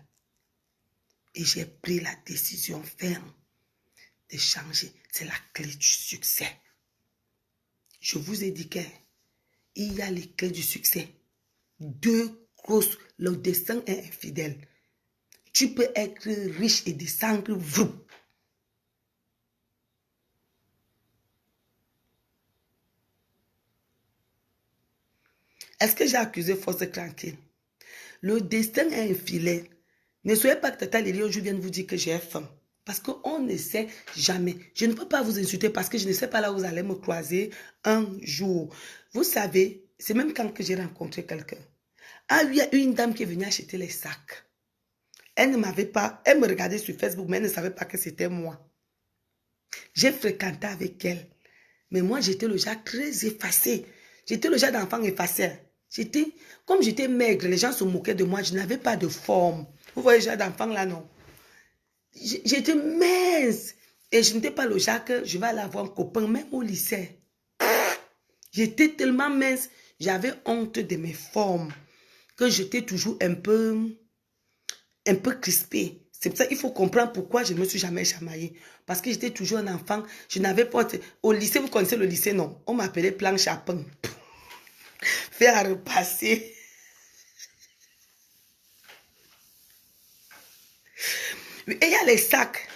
Et j'ai pris la décision ferme de changer. C'est la clé du succès. Je vous ai dit qu'il y a les clés du succès. 2 grosses. Le destin est infidèle. Tu peux être riche et descendre vrou. Est-ce que j'ai accusé Force tranquille? Le destin est infidèle. Ne soyez pas que Tata Lili, je viens de vous dire que j'ai faim. Parce qu'on ne sait jamais. Je ne peux pas vous insulter parce que je ne sais pas là où vous allez me croiser un jour. Vous savez, c'est même quand j'ai rencontré quelqu'un. Ah oui, il y a une dame qui est venue acheter les sacs. Elle ne m'avait pas, elle me regardait sur Facebook, mais elle ne savait pas que c'était moi. J'ai fréquenté avec elle. Mais moi, j'étais le genre très effacé. J'étais le genre d'enfant effacé. Comme j'étais maigre, les gens se moquaient de moi, je n'avais pas de forme. Vous voyez le genre d'enfant là, non? J'étais mince. Et je n'étais pas le genre que je vais aller avoir un copain, même au lycée. J'étais tellement mince, j'avais honte de mes formes, que j'étais toujours un peu crispée. C'est pour ça qu'il faut comprendre pourquoi je ne me suis jamais chamaillée. Parce que j'étais toujours un enfant, je n'avais pas... Au lycée, vous connaissez le lycée, non? On m'appelait planche à pain. Faire à repasser. Et il y a les sacs,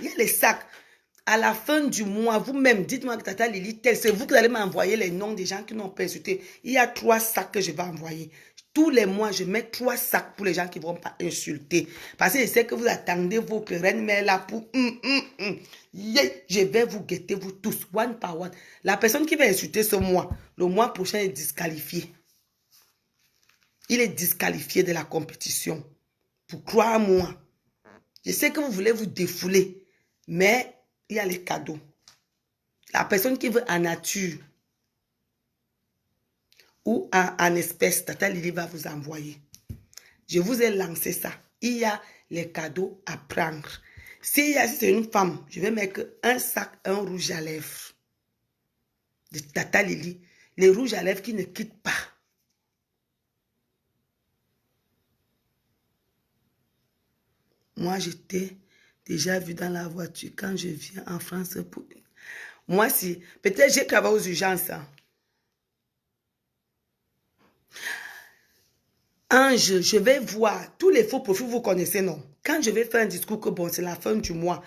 À la fin du mois, vous-même, dites-moi que Tata Lili, c'est vous qui allez m'envoyer les noms des gens qui n'ont pas insulté. Il y a 3 sacs que je vais envoyer. Tous les mois, je mets 3 sacs pour les gens qui ne vont pas insulter. Parce que je sais que vous attendez vos querelles, mais là pour... Je vais vous guetter, vous tous, one par one. La personne qui va insulter ce mois, le mois prochain est disqualifié. Il est disqualifié de la compétition. Pour croire-moi. Je sais que vous voulez vous défouler, mais il y a les cadeaux. La personne qui veut en nature ou en espèce, Tata Lili va vous envoyer. Je vous ai lancé ça. Il y a les cadeaux à prendre. Si c'est une femme, je vais mettre un sac, un rouge à lèvres de Tata Lili. Les rouges à lèvres qui ne quittent pas. Moi, j'étais déjà vu dans la voiture quand je viens en France. Moi, si, peut-être j'ai travaillé aux urgences. Hein. Ange, je vais voir tous les faux profils, vous connaissez, non? Quand je vais faire un discours que bon, c'est la fin du mois,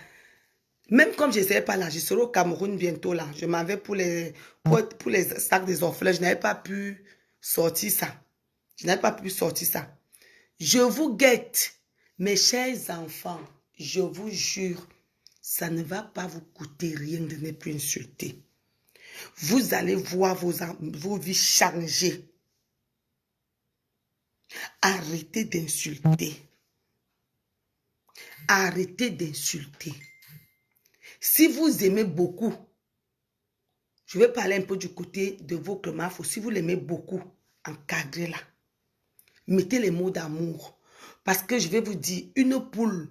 même comme je ne serai pas là, je serai au Cameroun bientôt là. Je m'en vais pour les sacs des orphelins. Je n'avais pas pu sortir ça. Je n'avais pas pu sortir ça. Je vous guette, mes chers enfants. Je vous jure, ça ne va pas vous coûter rien de ne plus insulter. Vous allez voir vos vies changer. Arrêtez d'insulter. Arrêtez d'insulter. Si vous aimez beaucoup, je vais parler un peu du côté de vos clémafos. Si vous l'aimez beaucoup, encadrez-la. Mettez les mots d'amour. Parce que je vais vous dire, une poule,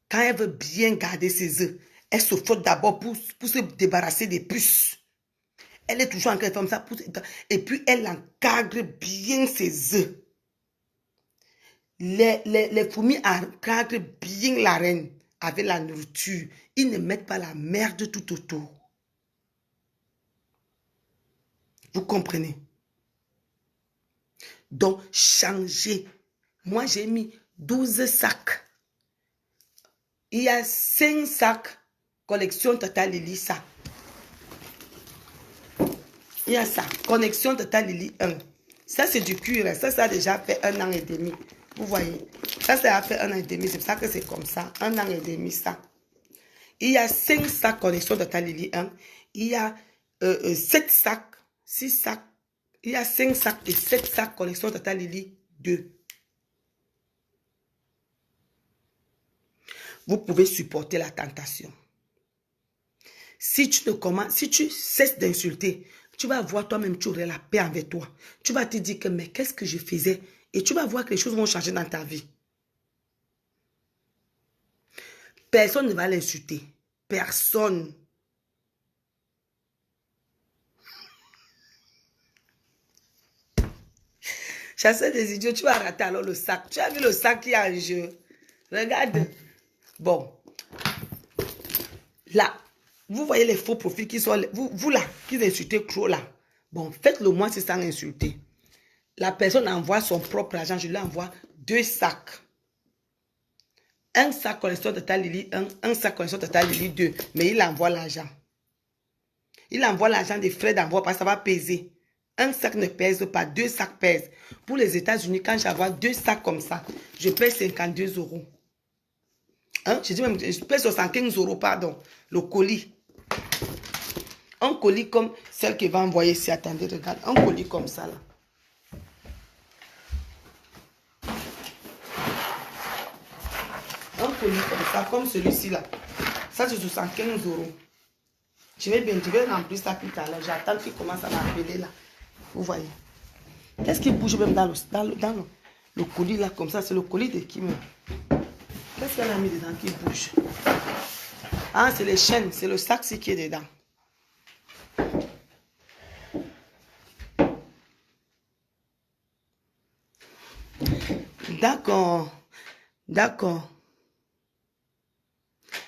quand elle veut bien garder ses œufs, elle se frotte d'abord pour se débarrasser des puces. Elle est toujours en train de faire ça. Et puis, elle encadre bien ses œufs. Les fourmis encadrent bien la reine avec la nourriture. Ils ne mettent pas la merde tout autour. Vous comprenez? Donc, changez. Moi, j'ai mis 12 sacs. Il y a 5 sacs collection Tata Lily, ça. Il y a ça, connexion Tata Lily 1. Ça, c'est du cuir. Ça a déjà fait 1 an et demi. Vous voyez? Ça a fait 1 an et demi. C'est pour ça que c'est comme ça. 1 an et demi, ça. Il y a 5 sacs connexion Tata Lily 1. Il y a 7 sacs, 6 sacs. Il y a 5 sacs et 7 sacs connexion Tata Lily 2. Vous pouvez supporter la tentation. Si tu cesses d'insulter, tu vas voir toi-même, tu auras la paix avec toi. Tu vas te dire que, mais qu'est-ce que je faisais? Et tu vas voir que les choses vont changer dans ta vie. Personne ne va l'insulter. Personne. Chasseur des idiots, tu vas rater alors le sac. Tu as vu le sac qui est en jeu? Regarde. Bon. Là, vous voyez les faux profils qui sont... Vous là, qui insultez trop là. Bon, faites-le moi si sans insulter. La personne envoie son propre argent. Je lui envoie 2 sacs. Un sac collection Tata Lily 1, un sac collection Tata Lily 2. Mais il envoie l'argent. Il envoie l'argent des frais d'envoi parce que ça va peser. Un sac ne pèse pas, 2 sacs pèsent. Pour les États-Unis, quand j'envoie 2 sacs comme ça, je paye 52 €. Hein? Je dis même, je paye 75 €, pardon, le colis. Un colis comme celle qui va envoyer ici. Attendez, regarde. Un colis comme ça, là. Un colis comme ça, comme celui-ci, là. Ça, c'est 75 €. Je vais remplir ça tout à l'heure. J'attends qu'il commence à m'appeler, là. Vous voyez. Qu'est-ce qui bouge même dans le colis, là, comme ça? C'est le colis de qui, même? Qu'est-ce qu'elle a mis dedans qui bouge? Ah, c'est les chaînes. C'est le sac-ci qui est dedans. D'accord. D'accord.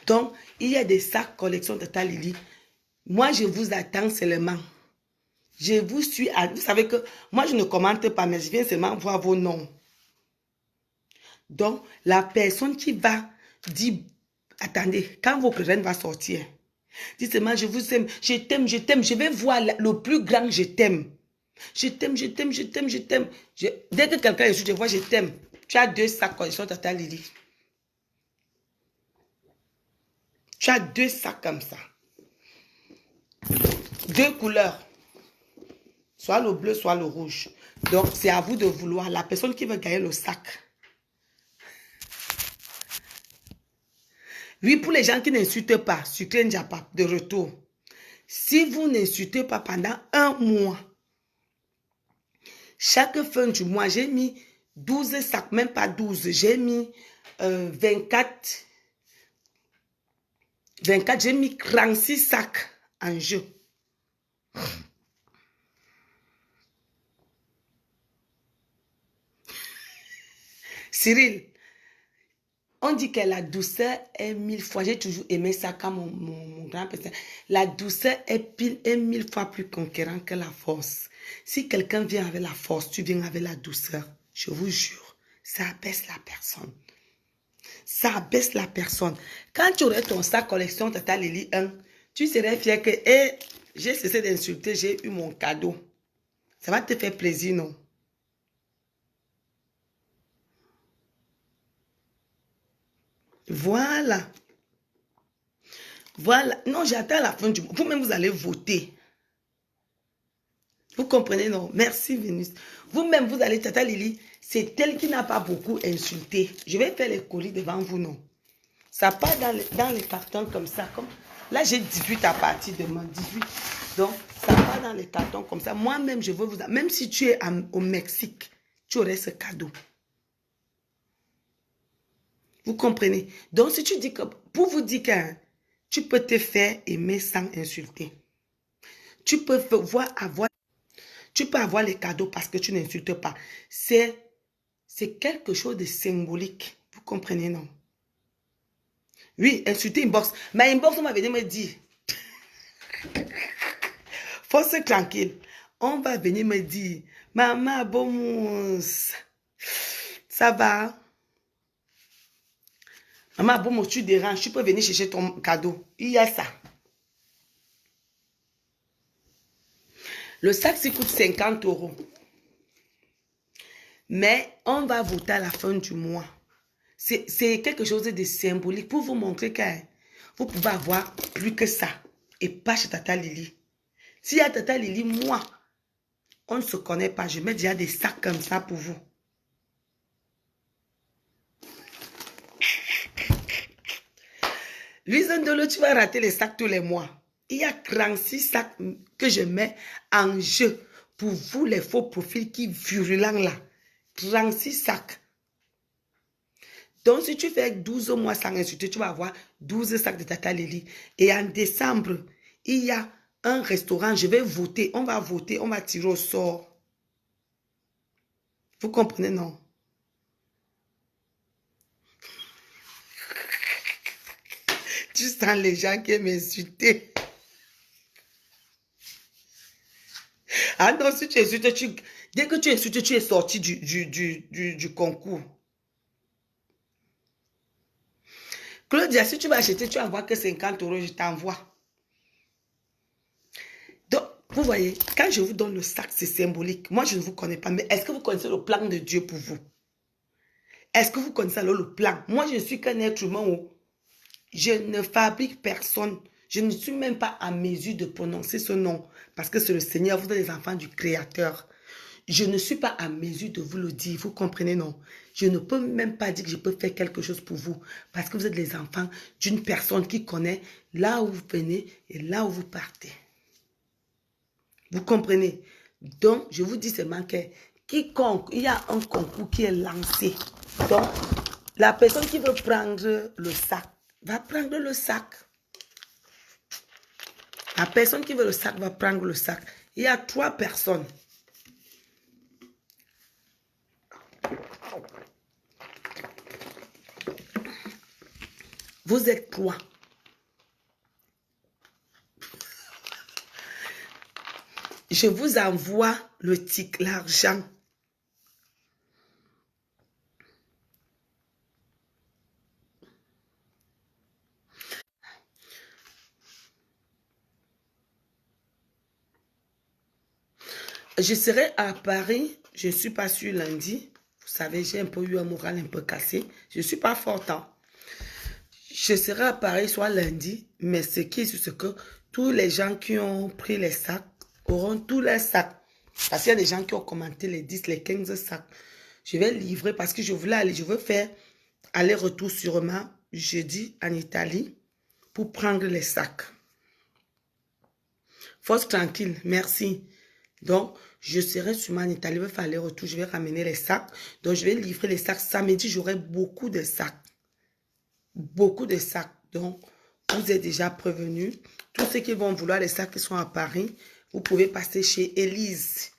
Donc, il y a des sacs collection de Tata Lily. Moi, je vous attends seulement. Je vous suis. Vous savez que moi, je ne commente pas, mais je viens seulement voir vos noms. Donc, la personne qui va dire, attendez, quand votre reine va sortir, dites seulement, je vous aime, je t'aime, je t'aime, je vais voir le plus grand, je t'aime. Je t'aime, je t'aime, je t'aime, je t'aime. Dès que quelqu'un est sur, je vois, je t'aime. Tu as 2 sacs collection Tata Lily. Tu as 2 sacs comme ça. 2 couleurs. Soit le bleu, soit le rouge. Donc, c'est à vous de vouloir. La personne qui veut gagner le sac. Oui, pour les gens qui n'insultent pas, sucré Njapa, de retour. Si vous n'insultez pas pendant 1 mois, chaque fin du mois, j'ai mis 12 sacs, même pas 12, j'ai mis 24, j'ai mis 36 sacs en jeu. Cyril, On dit que la douceur est 1000 fois. J'ai toujours aimé ça quand mon grand-père. La douceur est 1000 fois plus conquérante que la force. Si quelqu'un vient avec la force, tu viens avec la douceur. Je vous jure, ça abaisse la personne. Ça abaisse la personne. Quand tu aurais ton sac collection Tata Lily 1, tu serais fier que j'ai cessé d'insulter, j'ai eu mon cadeau. Ça va te faire plaisir, non? Voilà. Voilà. Non, j'attends la fin du mois. Vous-même, vous allez voter. Vous comprenez, non? Merci, Vénus. Vous-même, vous allez, Tata Lily, c'est elle qui n'a pas beaucoup insulté. Je vais faire les colis devant vous, non? Ça part dans les cartons comme ça. Là, j'ai 18 à partir de mon 18. Donc, ça part dans les cartons comme ça. Moi-même, je veux vous... Même si tu es au Mexique, tu aurais ce cadeau. Vous comprenez? Donc, si tu dis que... Pour vous dire que tu peux te faire aimer sans insulter. Tu peux avoir les cadeaux parce que tu n'insultes pas. C'est quelque chose de symbolique. Vous comprenez, non? Oui, insulter inbox. Mais inbox, on va venir me dire. Faut se tranquille. On va venir me dire, maman, bon mousse. Ça va? Maman, bon mousse, tu déranges. Tu peux venir chercher ton cadeau. Il y a ça. Le sac, ça coûte 50 €. Mais on va voter à la fin du mois. C'est quelque chose de symbolique pour vous montrer que vous pouvez avoir plus que ça. Et pas chez Tata Lily. S'il y a Tata Lily, moi, on ne se connaît pas. Je mets déjà des sacs comme ça pour vous. Luisandolo, tu vas rater les sacs tous les mois. Il y a 36 sacs que je mets en jeu pour vous, les faux profils qui virulents là. 36 sacs. Donc, si tu fais 12 mois sans insulter, tu vas avoir 12 sacs de Tata Lily. Et en décembre, il y a un restaurant, je vais voter. On va voter, on va tirer au sort. Vous comprenez, non? Tu sens les gens qui m'insultent. Ah non, si tu insultes, dès que tu insultes, tu es sorti du concours. Claudia, si tu vas acheter, tu envoies que 50 €, je t'envoie. Donc, vous voyez, quand je vous donne le sac, c'est symbolique. Moi, je ne vous connais pas, mais est-ce que vous connaissez le plan de Dieu pour vous? Est-ce que vous connaissez alors le plan? Moi, je ne suis qu'un être humain. Je ne fabrique personne. Je ne suis même pas à mesure de prononcer ce nom. Parce que c'est le Seigneur, vous êtes les enfants du Créateur. Je ne suis pas à mesure de vous le dire. Vous comprenez, non? Je ne peux même pas dire que je peux faire quelque chose pour vous. Parce que vous êtes les enfants d'une personne qui connaît là où vous venez et là où vous partez. Vous comprenez? Donc, je vous dis seulement que quiconque, il y a un concours qui est lancé. Donc, la personne qui veut prendre le sac va prendre le sac. La personne qui veut le sac va prendre le sac. Il y a 3 personnes. Vous êtes 3. Je vous envoie le tic, l'argent. Je serai à Paris, je ne suis pas sûre lundi. Vous savez, j'ai un peu eu un moral un peu cassé. Je ne suis pas forte. Hein. Je serai à Paris soit lundi, mais ce qui est sûr, c'est que tous les gens qui ont pris les sacs auront tous les sacs. Parce qu'il y a des gens qui ont commenté les 10, les 15 sacs. Je vais livrer parce que je voulais aller, je veux faire aller-retour sûrement jeudi en Italie pour prendre les sacs. Force tranquille, merci. Donc, je serai sûrement en Italie, je vais faire aller-retour, je vais ramener les sacs. Donc, je vais livrer les sacs. Samedi, j'aurai beaucoup de sacs. Beaucoup de sacs. Donc, vous êtes déjà prévenus. Tous ceux qui vont vouloir les sacs qui sont à Paris, vous pouvez passer chez Élise.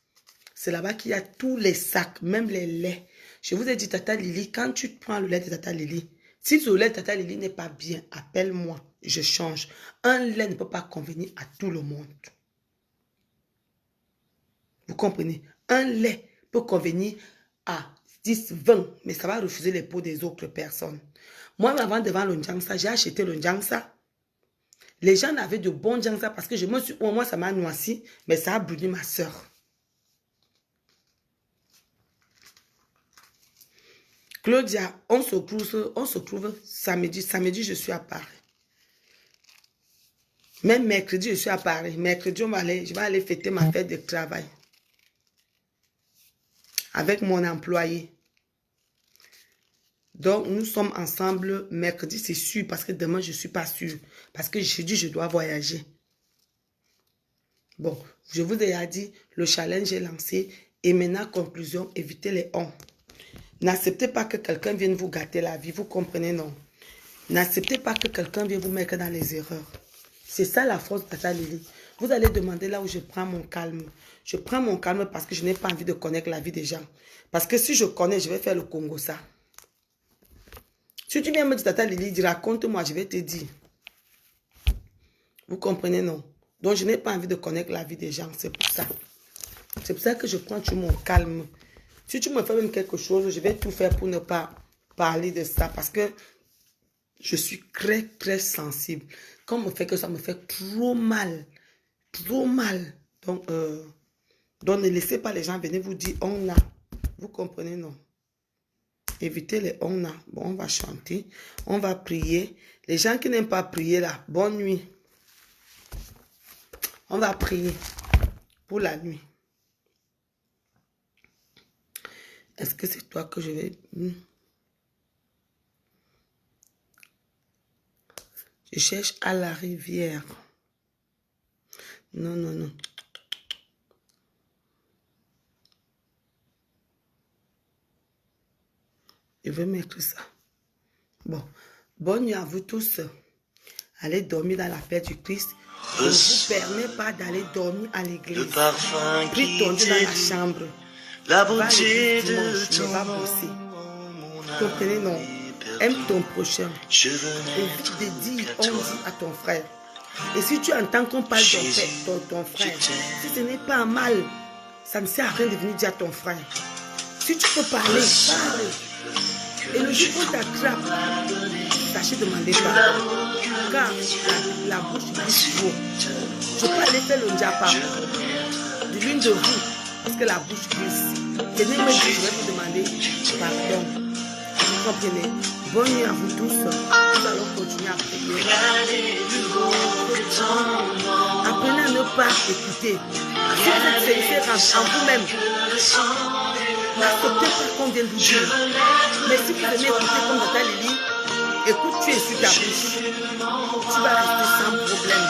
C'est là-bas qu'il y a tous les sacs, même les laits. Je vous ai dit, Tata Lily, quand tu prends le lait de Tata Lily, Si le lait Tata Lily n'est pas bien, appelle-moi, je change. Un lait ne peut pas convenir à tout le monde. Vous comprenez? Un lait peut convenir à 10, 20, mais ça va refuser les peaux des autres personnes. Moi, avant devant le Njangsa, j'ai acheté le Njangsa. Les gens avaient de bons Njangsa parce que je me suis, au moins ça m'a noissi, mais ça a brûlé ma soeur. Claudia, on se trouve samedi. Samedi, je suis à Paris. Même mercredi, je suis à Paris. Mercredi, je vais aller fêter ma fête de travail. Avec mon employé. Donc, nous sommes ensemble mercredi, c'est sûr, parce que demain, je ne suis pas sûre. Parce que jeudi, je dois voyager. Bon, je vous ai dit, le challenge est lancé. Et maintenant, conclusion, évitez les on. N'acceptez pas que quelqu'un vienne vous gâter la vie, vous comprenez, non? N'acceptez pas que quelqu'un vienne vous mettre dans les erreurs. C'est ça la force de Tata Lily. Vous allez demander là où je prends mon calme. Je prends mon calme parce que je n'ai pas envie de connaître la vie des gens. Parce que si je connais, je vais faire le Congo ça. Si tu viens me dire Tata Lily, dis raconte-moi, je vais te dire. Vous comprenez, non? Donc je n'ai pas envie de connaître la vie des gens, c'est pour ça. C'est pour ça que je prends sur mon calme. Si tu me fais même quelque chose, je vais tout faire pour ne pas parler de ça. Parce que je suis très, très sensible. Quand on me fait que ça me fait trop mal. Trop mal. Donc ne laissez pas les gens venir vous dire on a. Vous comprenez, non? Évitez les on a. Bon, on va chanter. On va prier. Les gens qui n'aiment pas prier là, bonne nuit. On va prier pour la nuit. Est-ce que c'est toi que je vais... Je cherche à la rivière. Non, non, non. Je vais mettre ça. Bon. Bonne nuit à vous tous. Allez dormir dans la paix du Christ. Je ne vous permets pas d'aller dormir à l'église. Prie ton Dieu dans la chambre. La beauté de ton va bosser. Comprenez, non? Aime ton prochain. Évite de dire, on dit à ton frère. Et si tu entends qu'on parle de ton frère, si ce n'est pas un mal, ça ne sert à rien de venir dire à ton frère. Si tu peux parler, parle. Et le jour où tu t'attrape, sachez demander pardon. Car la bouche glisse trop. Je peux aller faire le njapa de l'une de vous, parce que la bouche glisse. Tenez me dire, je vais vous demander pardon. Vous comprenez? Bonne nuit à vous tous. Nous allons continuer à prier. Apprenez à ne pas écouter. Si vous êtes sincère en vous-même, n'acceptez pas qu'on vienne vous dire. Mais si vous venez écouter comme Tata Lily, écoute, tu es sur ta bouche. Tu vas rester sans problème.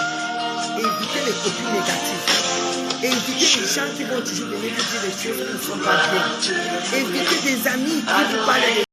Et évitez les copies négatives. Et évitez les gens qui vont toujours venir vous dire des choses qui ne sont pas bien. Évitez des amis qui vous parlent